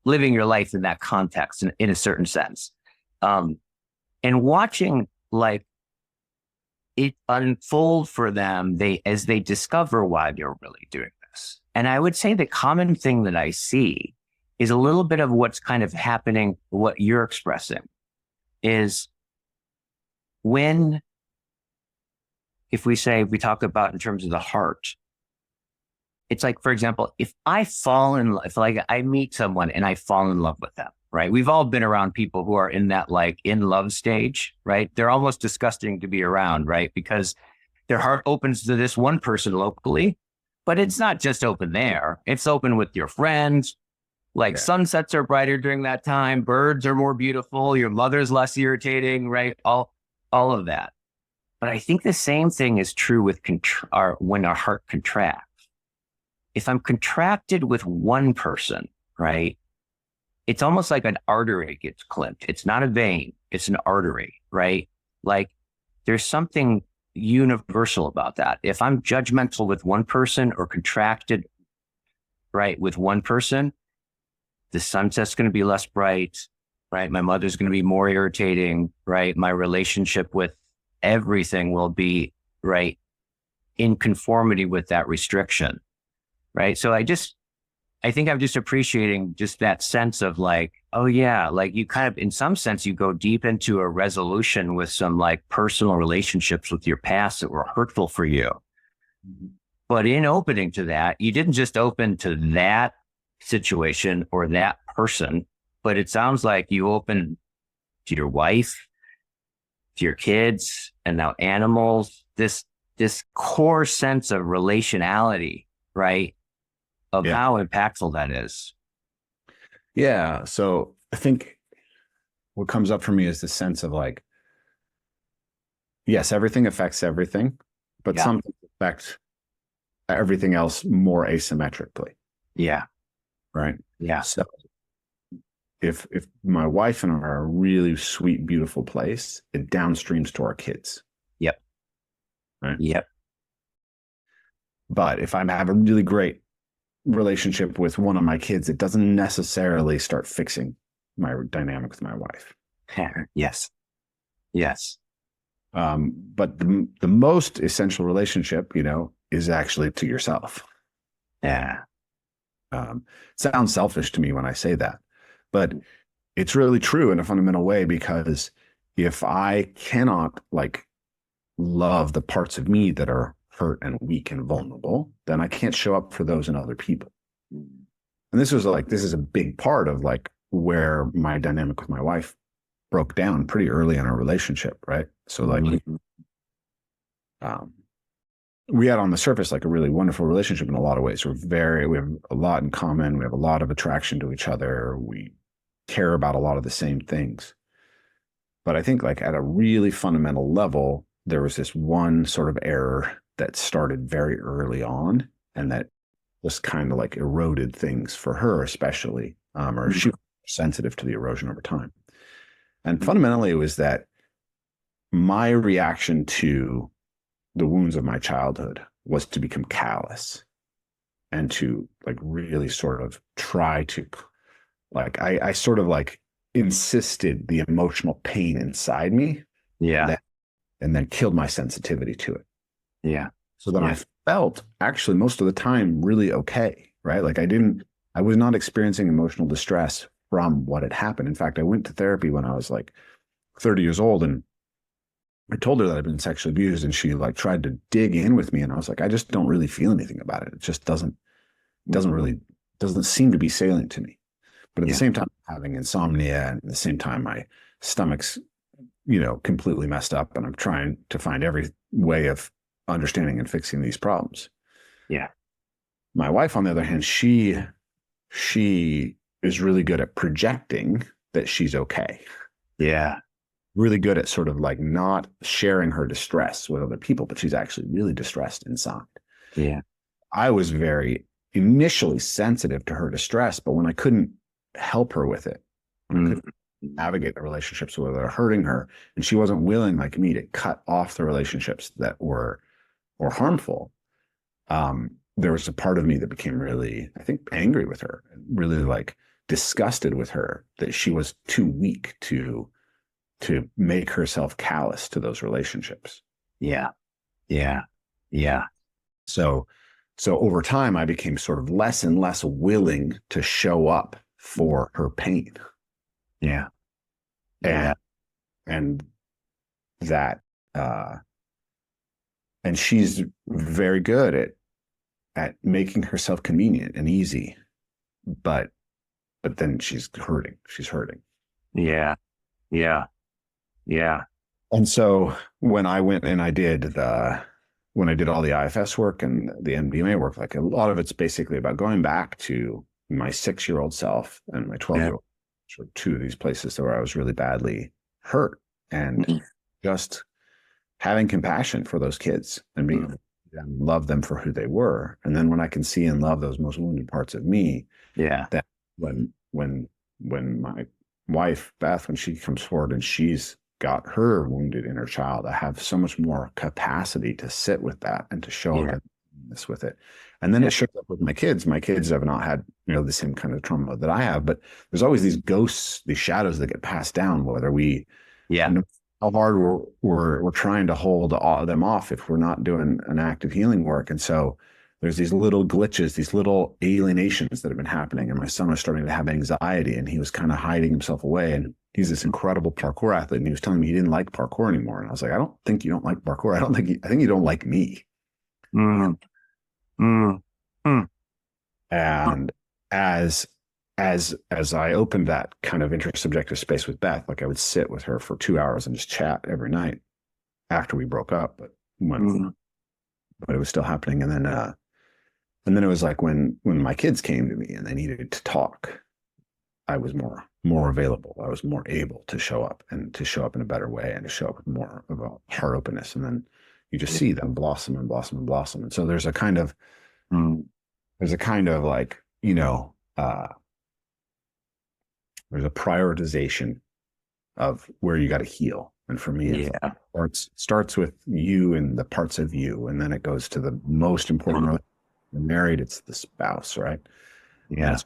living your life in that context in a certain sense. And watching it unfolds for them as they discover why they're really doing this. And I would say the common thing that I see is a little bit of what's kind of happening, what you're expressing is if we talk about in terms of the heart, it's like, for example, if I meet someone and I fall in love with them, right? We've all been around people who are in that like in love stage, right? They're almost disgusting to be around, right? Because their heart opens to this one person locally, but it's not just open there. It's open with your friends. Like sunsets are brighter during that time. Birds are more beautiful. Your mother's less irritating, right? All of that. But I think the same thing is true with when our heart contracts. If I'm contracted with one person, right? It's almost like an artery gets clipped. It's not a vein. It's an artery, right? Like there's something universal about that. If I'm judgmental with one person or contracted, right, with one person, the sunset's going to be less bright, right? My mother's going to be more irritating, right? My relationship with everything will be, right, in conformity with that restriction, right? So I think I'm just appreciating just that sense of like, oh yeah, like you kind of, in some sense, you go deep into a resolution with some like personal relationships with your past that were hurtful for you. Mm-hmm. But in opening to that, you didn't just open to that situation or that person, but it sounds like you open to your wife, to your kids, and now animals, this core sense of relationality, right? Of how impactful that is. Yeah. So I think what comes up for me is the sense of like, yes, everything affects everything, but some things affect everything else more asymmetrically. Yeah. Right. Yeah. So if my wife and I are a really sweet, beautiful place, it downstreams to our kids. Yep. Right. Yep. But if I have a really great relationship with one of my kids, it doesn't necessarily start fixing my dynamic with my wife. Yes. Yes. But the most essential relationship, is actually to yourself. Yeah. Sounds selfish to me when I say that, but it's really true in a fundamental way, because if I cannot like love the parts of me that are hurt and weak and vulnerable, then I can't show up for those in other people. And this is a big part of like where my dynamic with my wife broke down pretty early in our relationship. Right. So like, we had on the surface like a really wonderful relationship in a lot of ways. We have a lot in common. We have a lot of attraction to each other. We care about a lot of the same things. But I think like at a really fundamental level, there was this one sort of error that started very early on, and that just kind of like eroded things for her, especially, or she was sensitive to the erosion over time. And fundamentally, it was that my reaction to the wounds of my childhood was to become callous and to like really sort of try to like, I sort of like insisted the emotional pain inside me. Yeah. And then killed my sensitivity to it. Yeah. So then I felt actually most of the time really okay, right? Like I was not experiencing emotional distress from what had happened. In fact, I went to therapy when I was like 30 years old, and I told her that I'd been sexually abused, and she like tried to dig in with me. And I was like, I just don't really feel anything about it. It just doesn't seem to be salient to me. But at the same time, having insomnia, and at the same time, my stomach's, completely messed up, and I'm trying to find every way of understanding and fixing these problems. Yeah. My wife, on the other hand, she is really good at projecting that she's okay. Yeah. Really good at sort of like not sharing her distress with other people, but she's actually really distressed inside. Yeah. I was very initially sensitive to her distress, but when I couldn't help her with it, when I couldn't navigate the relationships that were hurting her, and she wasn't willing like me to cut off the relationships that were harmful, there was a part of me that became really, I think, angry with her, really like disgusted with her that she was too weak to make herself callous to those relationships. Yeah. Yeah. Yeah. So, so over time, I became sort of less and less willing to show up for her pain. Yeah. And, Yeah. and that, and she's very good at making herself convenient and easy, but then she's hurting. She's hurting. Yeah. Yeah. Yeah. And so when I went and when I did all the IFS work and the MDMA work, like a lot of it's basically about going back to my 6-year-old self and my 12-year-old, which were two of these places where I was really badly hurt, and just having compassion for those kids and being and love them for who they were. And then when I can see and love those most wounded parts of me, Yeah. that when my wife Beth, when she comes forward and she's got her wounded inner child, I have so much more capacity to sit with that and to show up this with it. And then it shows up with my kids. My kids have not had, the same kind of trauma that I have, but there's always these ghosts, these shadows that get passed down, whether we, how hard we're trying to hold them off if we're not doing an active healing work. And so there's these little glitches, these little alienations that have been happening. And my son was starting to have anxiety, and he was kind of hiding himself away. And he's this incredible parkour athlete, and he was telling me he didn't like parkour anymore. And I was like, I don't think you don't like parkour. I think you don't like me. Mm. Mm. Mm. And as I opened that kind of intersubjective space with Beth, like I would sit with her for 2 hours and just chat every night after we broke up, but it was still happening. And then it was like when my kids came to me and they needed to talk, I was more available. I was more able to show up, and to show up in a better way, and to show up with more of a heart openness. And then you just see them blossom and blossom and blossom. And so there's a kind of like, there's a prioritization of where you got to heal. And for me, it starts with you and the parts of you. And then it goes to the most important, the married, it's the spouse, right? Yeah.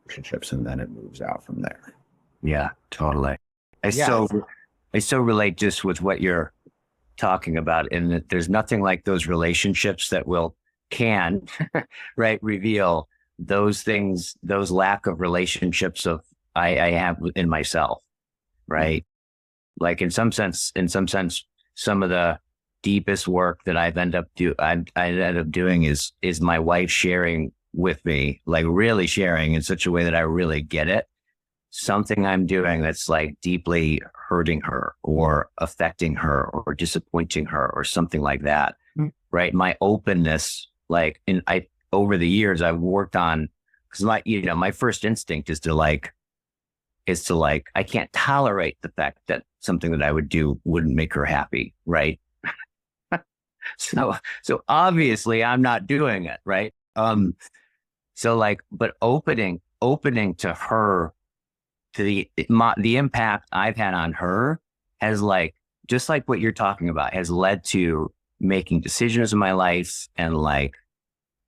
Relationships, and then it moves out from there. Yeah, totally. I so relate just with what you're talking about, and that there's nothing like those relationships that can right, reveal those things, those lack of relationships of I have in myself, right? Like in some sense, some of the deepest work that I end up doing is my wife sharing with me, like really sharing in such a way that I really get it. Something I'm doing that's like deeply hurting her or affecting her or disappointing her or something like that. Right. My openness, like over the years I've worked on, because my first instinct is to I can't tolerate the fact that something that I would do wouldn't make her happy. Right. So obviously I'm not doing it. Right. But opening to her, to the impact I've had on her has, like, just like what you're talking about, has led to making decisions in my life and like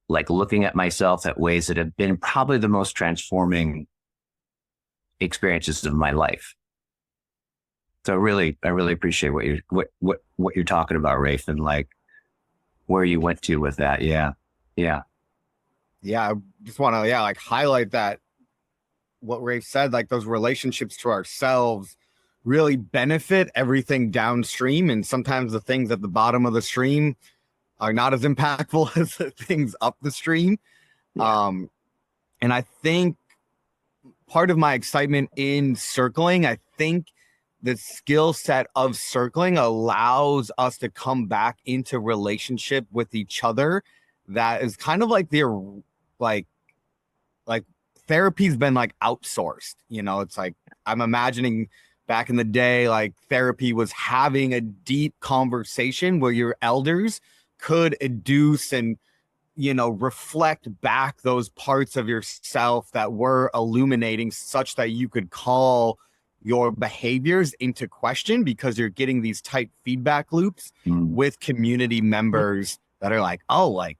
looking at myself at ways that have been probably the most transforming experiences of my life. So I really appreciate what you're talking about, Rafe, and like where you went to with that. Yeah. I just want to highlight that what Rafe said, like those relationships to ourselves really benefit everything downstream, and sometimes the things at the bottom of the stream are not as impactful as the things up the stream. And I think part of my excitement in circling, I think the skill set of circling allows us to come back into relationship with each other. That is kind of like like therapy's been like outsourced. It's like, I'm imagining back in the day, like therapy was having a deep conversation where your elders could educe and, reflect back those parts of yourself that were illuminating, such that you could call your behaviors into question, because you're getting these tight feedback loops with community members that are like, oh, like,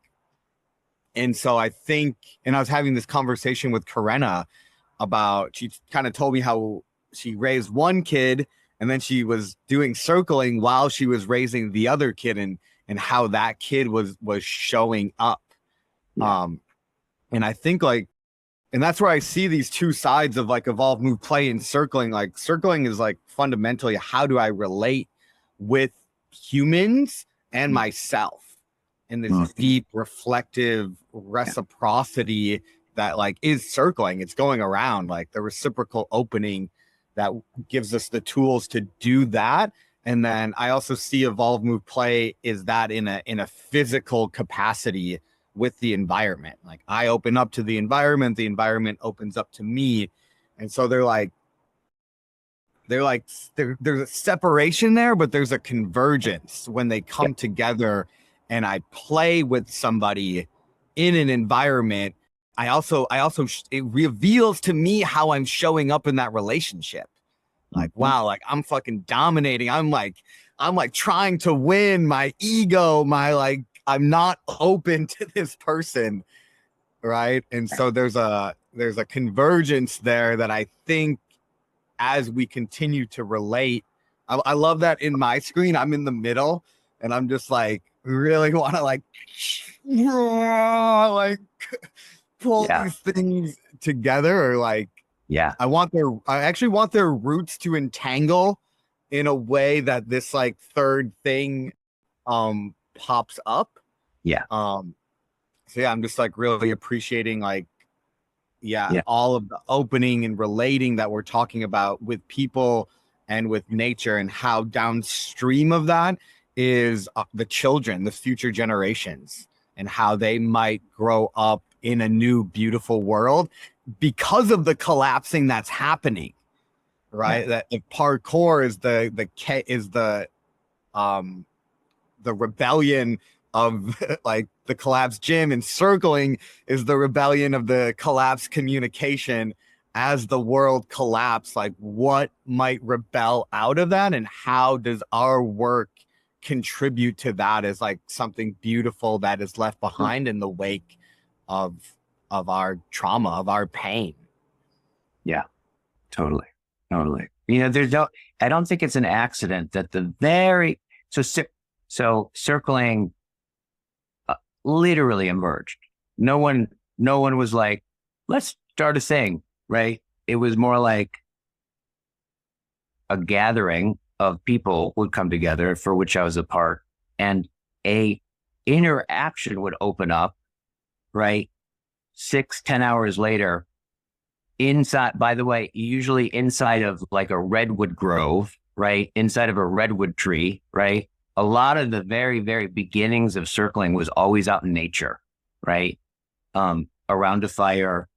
and so I think, and I was having this conversation with Karenna about, she kind of told me how she raised one kid And then she was doing circling while she was raising the other kid, and how that kid was showing up. Yeah. And I think like, and that's where I see these two sides of like evolve, move, play, and circling. Like circling is like fundamentally, how do I relate with humans and myself in this deep, reflective reciprocity that like is circling. It's going around, like the reciprocal opening that gives us the tools to do that. And then I also see evolve, move, play is that in a physical capacity with the environment. Like I open up to the environment opens up to me. And so there's a separation there, but there's a convergence when they come together. And I play with somebody in an environment. I also it reveals to me how I'm showing up in that relationship. Like, wow, like I'm fucking dominating. I'm like trying to win. My ego, I'm not open to this person, right? And so there's a convergence there that I think as we continue to relate, I love that in my screen, I'm in the middle and I'm just like really want to like pull these things together, or like, I actually want their roots to entangle in a way that this like third thing pops up. So yeah, I'm just like really appreciating like all of the opening and relating that we're talking about with people and with nature, and how downstream of that is the children, the future generations, and how they might grow up in a new beautiful world because of the collapsing that's happening, right? That if parkour is the rebellion of like the collapsed gym, and circling is the rebellion of the collapsed communication. As the world collapse, like what might rebel out of that, and how does our work contribute to that as like something beautiful that is left behind in the wake of our trauma, of our pain. Yeah, totally. You know, I don't think it's an accident that so circling literally emerged. No one was like, let's start a thing, right? It was more like a gathering of people would come together, for which I was a part, and a interaction would open up, right? 6-10 hours later, inside, by the way, usually inside of like a redwood grove, right? Inside of a redwood tree, right? A lot of the very, very beginnings of circling was always out in nature, right? Around a fire,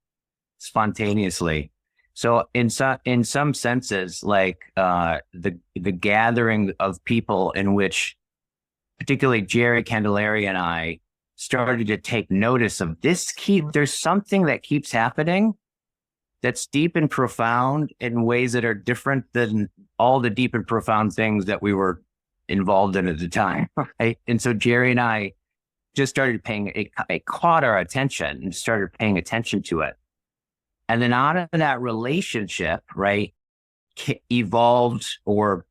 spontaneously. So in some senses, like the gathering of people in which particularly Jerry Candelaria and I started to take notice of there's something that keeps happening that's deep and profound in ways that are different than all the deep and profound things that we were involved in at the time. Right? And so Jerry and I just started it caught our attention and started paying attention to it. And then out of that relationship, right, evolved or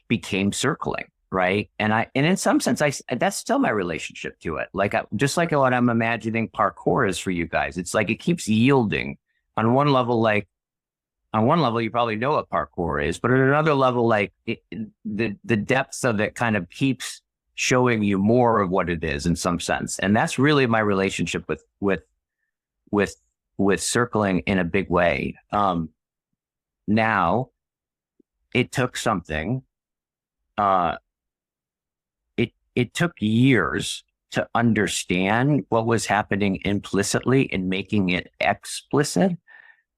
became circling. Right. And in some sense, that's still my relationship to it. Like, just like what I'm imagining parkour is for you guys. It's like, it keeps yielding on one level. Like on one level, you probably know what parkour is, but at another level, like the depths of it kind of keeps showing you more of what it is in some sense. And that's really my relationship with circling in a big way. Now it took something, it took years to understand what was happening implicitly and making it explicit.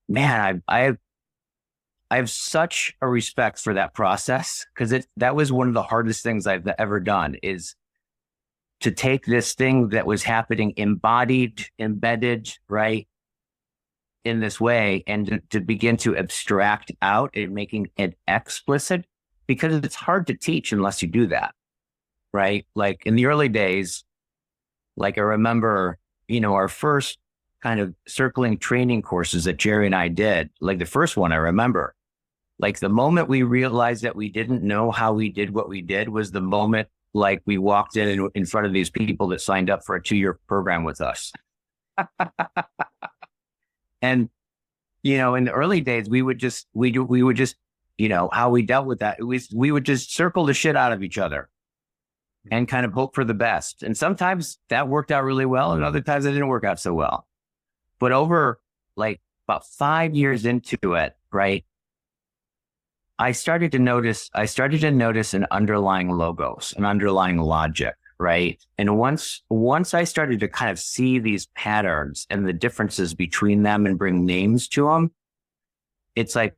Man, I have such a respect for that process, because that was one of the hardest things I've ever done, is to take this thing that was happening embodied, embedded, right, in this way, and to begin to abstract out and making it explicit, because it's hard to teach unless you do that. Right? Like in the early days, like I remember, our first kind of circling training courses that Jerry and I did, like the first one I remember, Like the moment we realized that we didn't know how we did what we did was the moment like we walked in front of these people that signed up for a 2-year program with us. And, in the early days, we would just, how we dealt with that. We would just circle the shit out of each other and kind of hope for the best. And sometimes that worked out really well. And other times it didn't work out so well. But over like about 5 years into it, right, I started to notice an underlying logos, an underlying logic, right? And once I started to kind of see these patterns and the differences between them and bring names to them, it's like,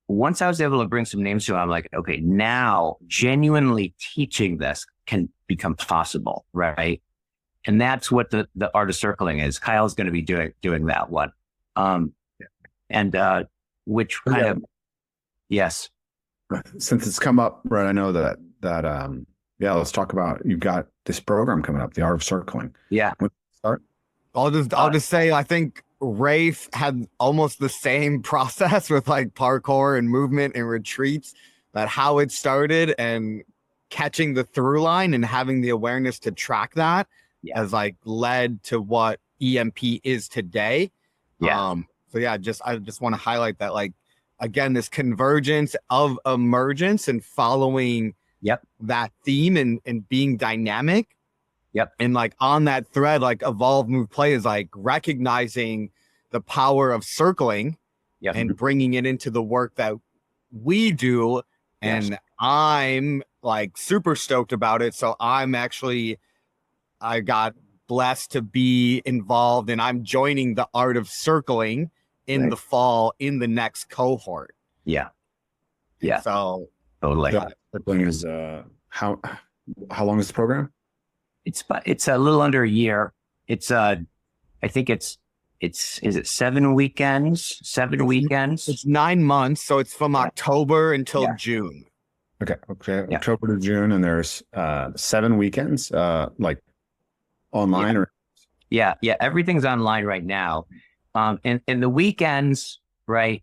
once I was able to bring some names to them, I'm like, okay, now genuinely teaching this can become possible, right? And that's what the art of circling is. Kyle's going to be doing that one. Which kind of, yes. Since it's come up, right? I know that let's talk about, you've got this program coming up, the Art of Circling. Yeah. When start? I'll just say, I think Rafe had almost the same process with like parkour and movement and retreats, that how it started and catching the through line and having the awareness to track that has like led to what EMP is today. Yeah. I just want to highlight that, like, again, this convergence of emergence and following that theme and being dynamic. And like on that thread, like Evolve, Move, Play is like recognizing the power of circling and bringing it into the work that we do. And I'm like super stoked about it. So I got blessed to be involved, and I'm joining the Art of Circling in the fall in the next cohort. Yeah. So totally. Circling is how long is the program? It's a little under a year. It's I think is it 7 weekends? 7 weekends? It's 9 months, so it's from October until June. Okay. October to June, and there's 7 weekends, like online or everything's online right now. And the weekends, right?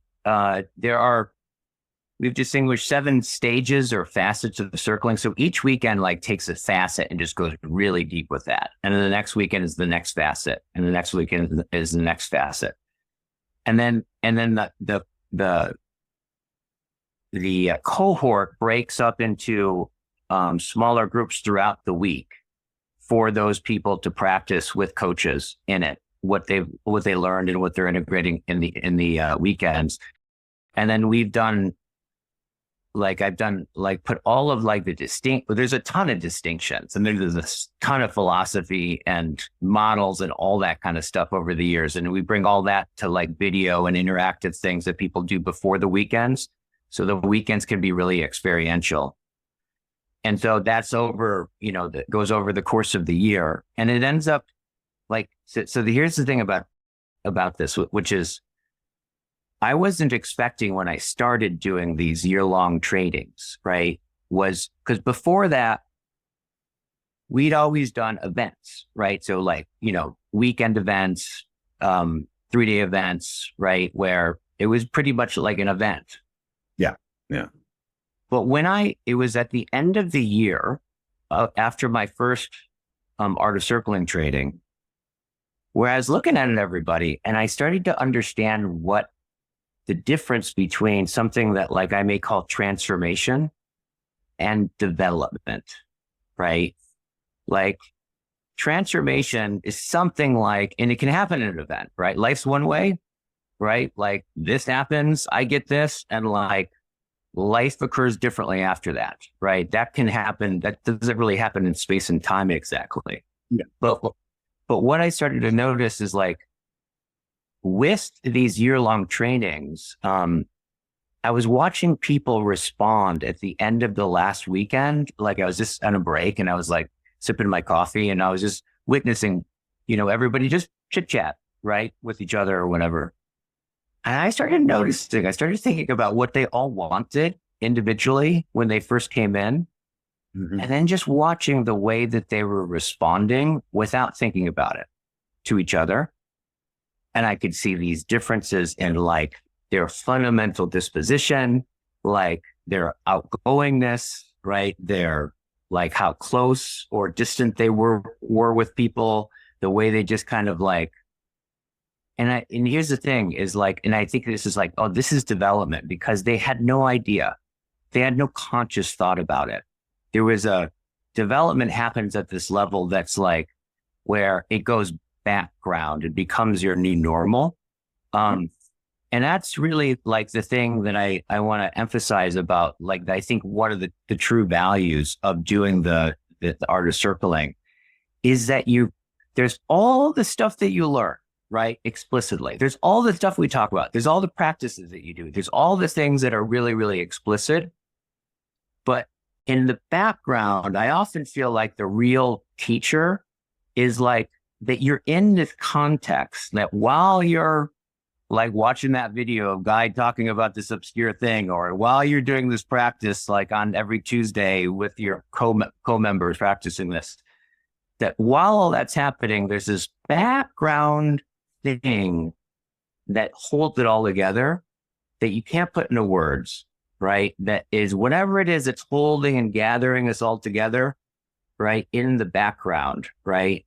We've distinguished 7 stages or facets of the circling. So each weekend like takes a facet and just goes really deep with that. And then the next weekend is the next facet, and the next weekend is the next facet. And then the cohort breaks up into smaller groups throughout the week for those people to practice with coaches in it, what they learned and what they're integrating in the weekends. And then I've put all of like there's a ton of distinctions, and there's a ton of philosophy and models and all that kind of stuff over the years. And we bring all that to like video and interactive things that people do before the weekends. So the weekends can be really experiential. And so that's over, that goes over the course of the year. And it ends up like, here's the thing about this, which is, I wasn't expecting when I started doing these year-long trainings, right? Was because before that, we'd always done events, right? So like, weekend events, 3-day events, right? Where it was pretty much like an event. Yeah. But it was at the end of the year, after my first Art of Circling training, where I was looking at it, everybody, and I started to understand what the difference between something that like I may call transformation and development, right? Like transformation is something like, and it can happen in an event, right? Life's one way, right? Like this happens, I get this, and like life occurs differently after that, right? That can happen. That doesn't really happen in space and time exactly. Yeah. But what I started to notice is like, with these year-long trainings, I was watching people respond at the end of the last weekend. Like I was just on a break and I was like sipping my coffee and I was just witnessing, everybody just chit chat, right, with each other or whatever. And I started thinking about what they all wanted individually when they first came in. Mm-hmm. And then just watching the way that they were responding without thinking about it to each other. And I could see these differences in like their fundamental disposition, like their outgoingness, right? Their like how close or distant they were with people, the way they just kind of like, and here's the thing is like, and I think this is like, oh, this is development because they had no idea. They had no conscious thought about it. There was a development happens at this level that's like where it goes background. It becomes your new normal. And that's really like the thing that I want to emphasize about, like, I think one of the true values of doing the art of circling is that there's all the stuff that you learn, right? Explicitly. There's all the stuff we talk about. There's all the practices that you do. There's all the things that are really, really explicit. But in the background, I often feel like the real teacher is like that you're in this context that while you're like watching that video of Guy talking about this obscure thing, or while you're doing this practice, like on every Tuesday with your co-members practicing this, that while all that's happening, there's this background thing that holds it all together that you can't put into words, right? That is whatever it is that's holding and gathering us all together, right? In the background, right?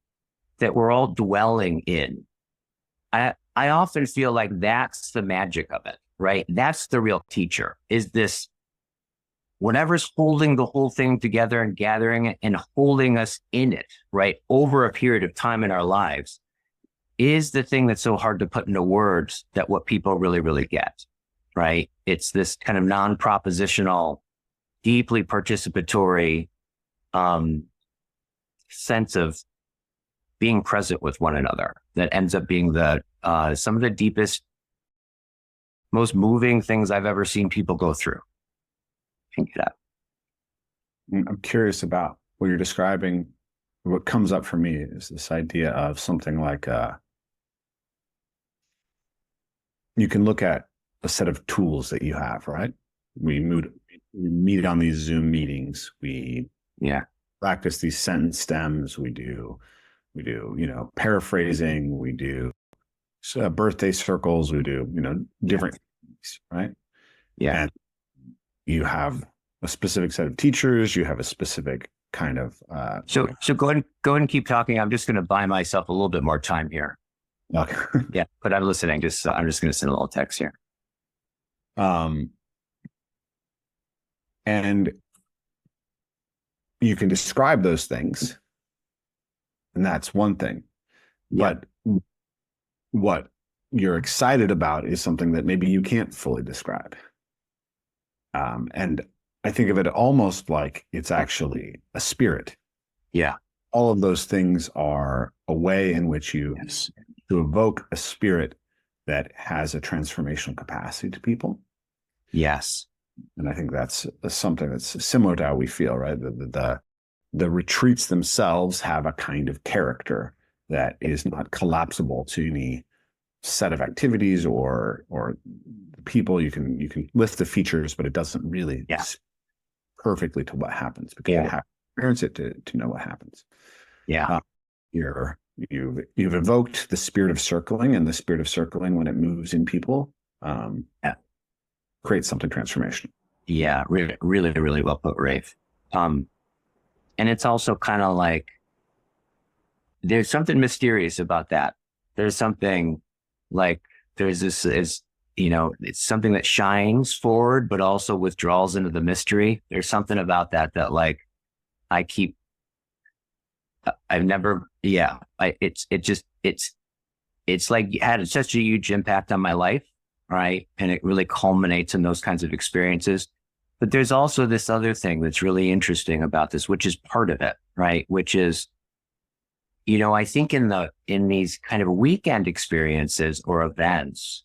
That we're all dwelling in. I often feel like that's the magic of it, right? That's the real teacher, is this whatever's holding the whole thing together and gathering it and holding us in it, right? Over a period of time in our lives is the thing that's so hard to put into words that what people really, really get, right? It's this kind of non-propositional, deeply participatory sense of being present with one another that ends up being some of the deepest, most moving things I've ever seen people go through. I'm curious about what you're describing. What comes up for me is this idea of something like you can look at a set of tools that you have, right? We meet on these Zoom meetings. We practice these sentence stems. We do, paraphrasing. We do birthday circles. We do, different things, right? Yeah. And you have a specific set of teachers. You have a specific kind of. So go ahead and keep talking. I'm just going to buy myself a little bit more time here. Okay. Yeah, but I'm listening. I'm just going to send a little text here. And you can describe those things, and that's one thing. Yeah. But what you're excited about is something that maybe you can't fully describe. And I think of it almost like it's actually a spirit. Yeah. All of those things are a way in which you to evoke a spirit that has a transformational capacity to people. Yes. And I think that's something that's similar to how we feel, right? The retreats themselves have a kind of character that is not collapsible to any set of activities or people. You can list the features, but it doesn't really perfectly to what happens because you have to experience it to know what happens. Yeah. You've evoked the spirit of circling, and the spirit of circling, when it moves in people, creates something transformational. Yeah, really, really, really well put, Rafe. And it's also kind of like there's something mysterious about that. There's something like there's this it's something that shines forward, but also withdraws into the mystery. There's something about that like it's like had such a huge impact on my life, right? And it really culminates in those kinds of experiences. But there's also this other thing that's really interesting about this, which is part of it, right? Which is, I think in these kind of weekend experiences or events,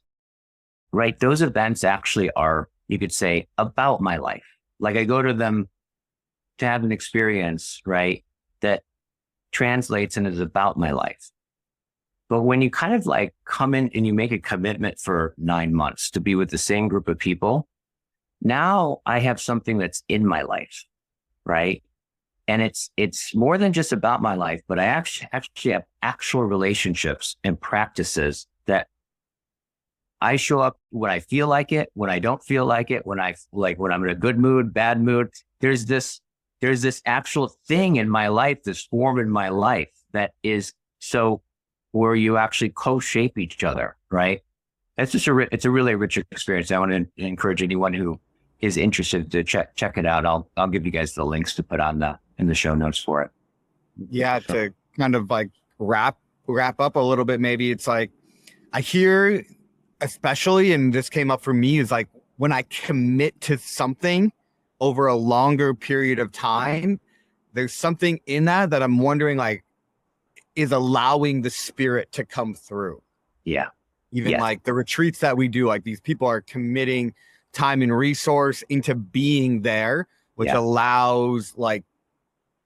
right? Those events actually are, you could say, about my life. Like I go to them to have an experience, right? That translates and is about my life. But when you kind of like come in and you make a commitment for 9 months to be with the same group of people, now I have something that's in my life, right? And it's more than just about my life, but I actually have actual relationships and practices that I show up when I feel like it, when I don't feel like it, when I'm in a good mood, bad mood. There's this actual thing in my life, this form in my life that is so where you actually co-shape each other, right? It's just it's a really rich experience. I want to encourage anyone who is interested to check it out. I'll give you guys the links to put on in the show notes for it. Yeah, to kind of like wrap up a little bit, maybe it's like I hear, especially, and this came up for me, is like when I commit to something over a longer period of time, there's something in that I'm wondering, like, is allowing the spirit to come through. Yeah. Even like the retreats that we do, like these people are committing time and resource into being there, which allows like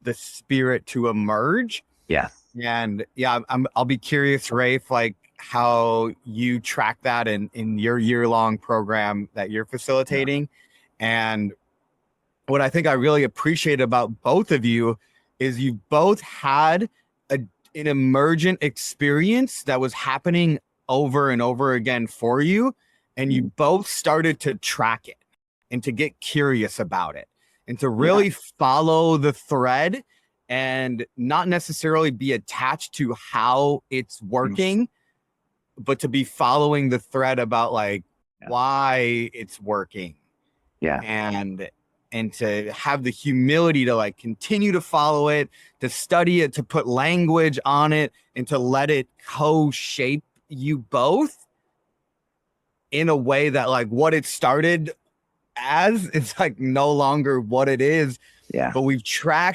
the spirit to emerge. Yeah. And I'll be curious, Rafe, like how you track that in your year-long program that you're facilitating. And what I think I really appreciate about both of you is you both had an emergent experience that was happening over and over again for you, and you both started to track it and to get curious about it and to really follow the thread and not necessarily be attached to how it's working, but to be following the thread about like why it's working. And to have the humility to like continue to follow it, to study it, to put language on it, and to let it co-shape you both in a way that like what it started as, it's like no longer what it is. But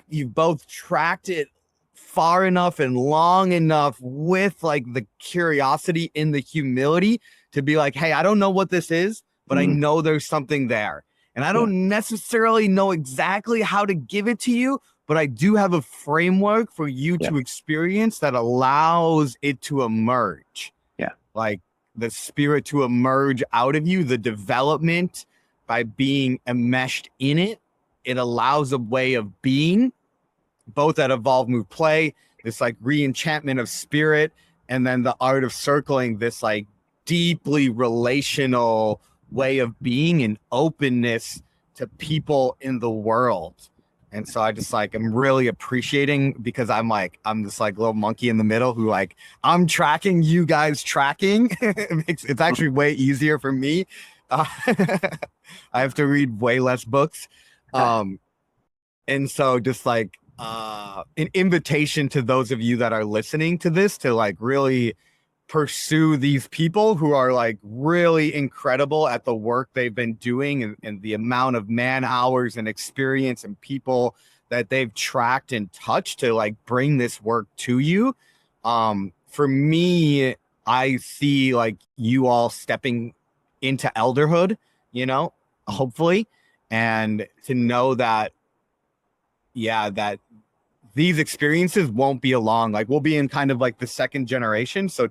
you've both tracked it far enough and long enough with like the curiosity and the humility to be like, hey, I don't know what this is, but I know there's something there. And I don't necessarily know exactly how to give it to you, but I do have a framework for you to experience that allows it to emerge. Like the spirit to emerge out of you, the development by being enmeshed in it. It allows a way of being, both at Evolve, Move, Play, this like re-enchantment of spirit, and then the art of circling, this like deeply relational way of being and openness to people in the world. And so I just like, I'm really appreciating, because I'm this like little monkey in the middle who like, I'm tracking you guys tracking. It's actually way easier for me. I have to read way less books. And so just like an invitation to those of you that are listening to this to like really pursue these people who are like really incredible at the work they've been doing, and the amount of man hours and experience and people that they've tracked and touched to like bring this work to you. For me, I see like you all stepping into elderhood, hopefully, and to know that, that these experiences won't be along. Like we'll be in kind of like the second generation. So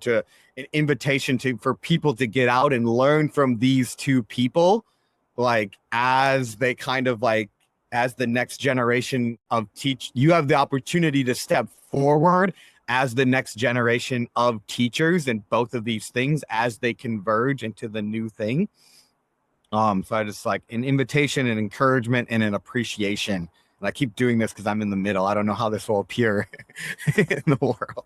an invitation for people to get out and learn from these two people, like as they kind of like, as the next generation of you have the opportunity to step forward as the next generation of teachers and both of these things as they converge into the new thing. So I just like an invitation, an encouragement, and an appreciation. And I keep doing this because I'm in the middle. I don't know how this will appear in the world.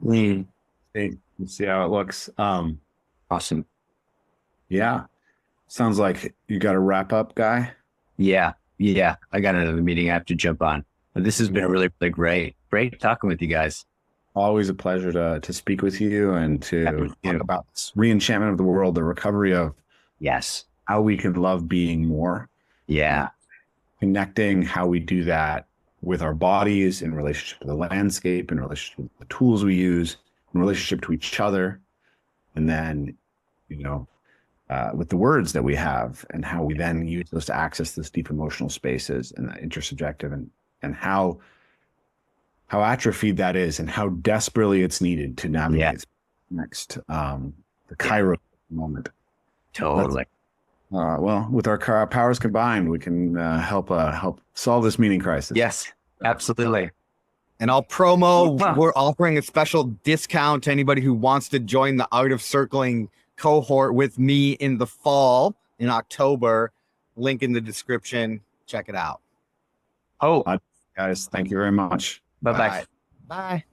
Let's see how it looks. Awesome. Yeah. Sounds like you got to wrap up, Guy. Yeah. I got another meeting I have to jump on. But this has been really, really great talking with you guys. Always a pleasure to speak with you and to talk about this re-enchantment of the world, the recovery of how we can love being more. Connecting how we do that with our bodies in relationship to the landscape, in relationship to the tools we use, in relationship to each other, and then, with the words that we have and how we then use those to access those deep emotional spaces and that intersubjective and how atrophied that is and how desperately it's needed to navigate next the Cairo moment. Totally. Well, with our powers combined, we can help solve this meaning crisis. Yes, absolutely. And I'll promo, we're offering a special discount to anybody who wants to join the Art of Circling cohort with me in the fall in October. Link in the description. Check it out. Oh, Guys, thank you very much. bye-bye. All right. Bye.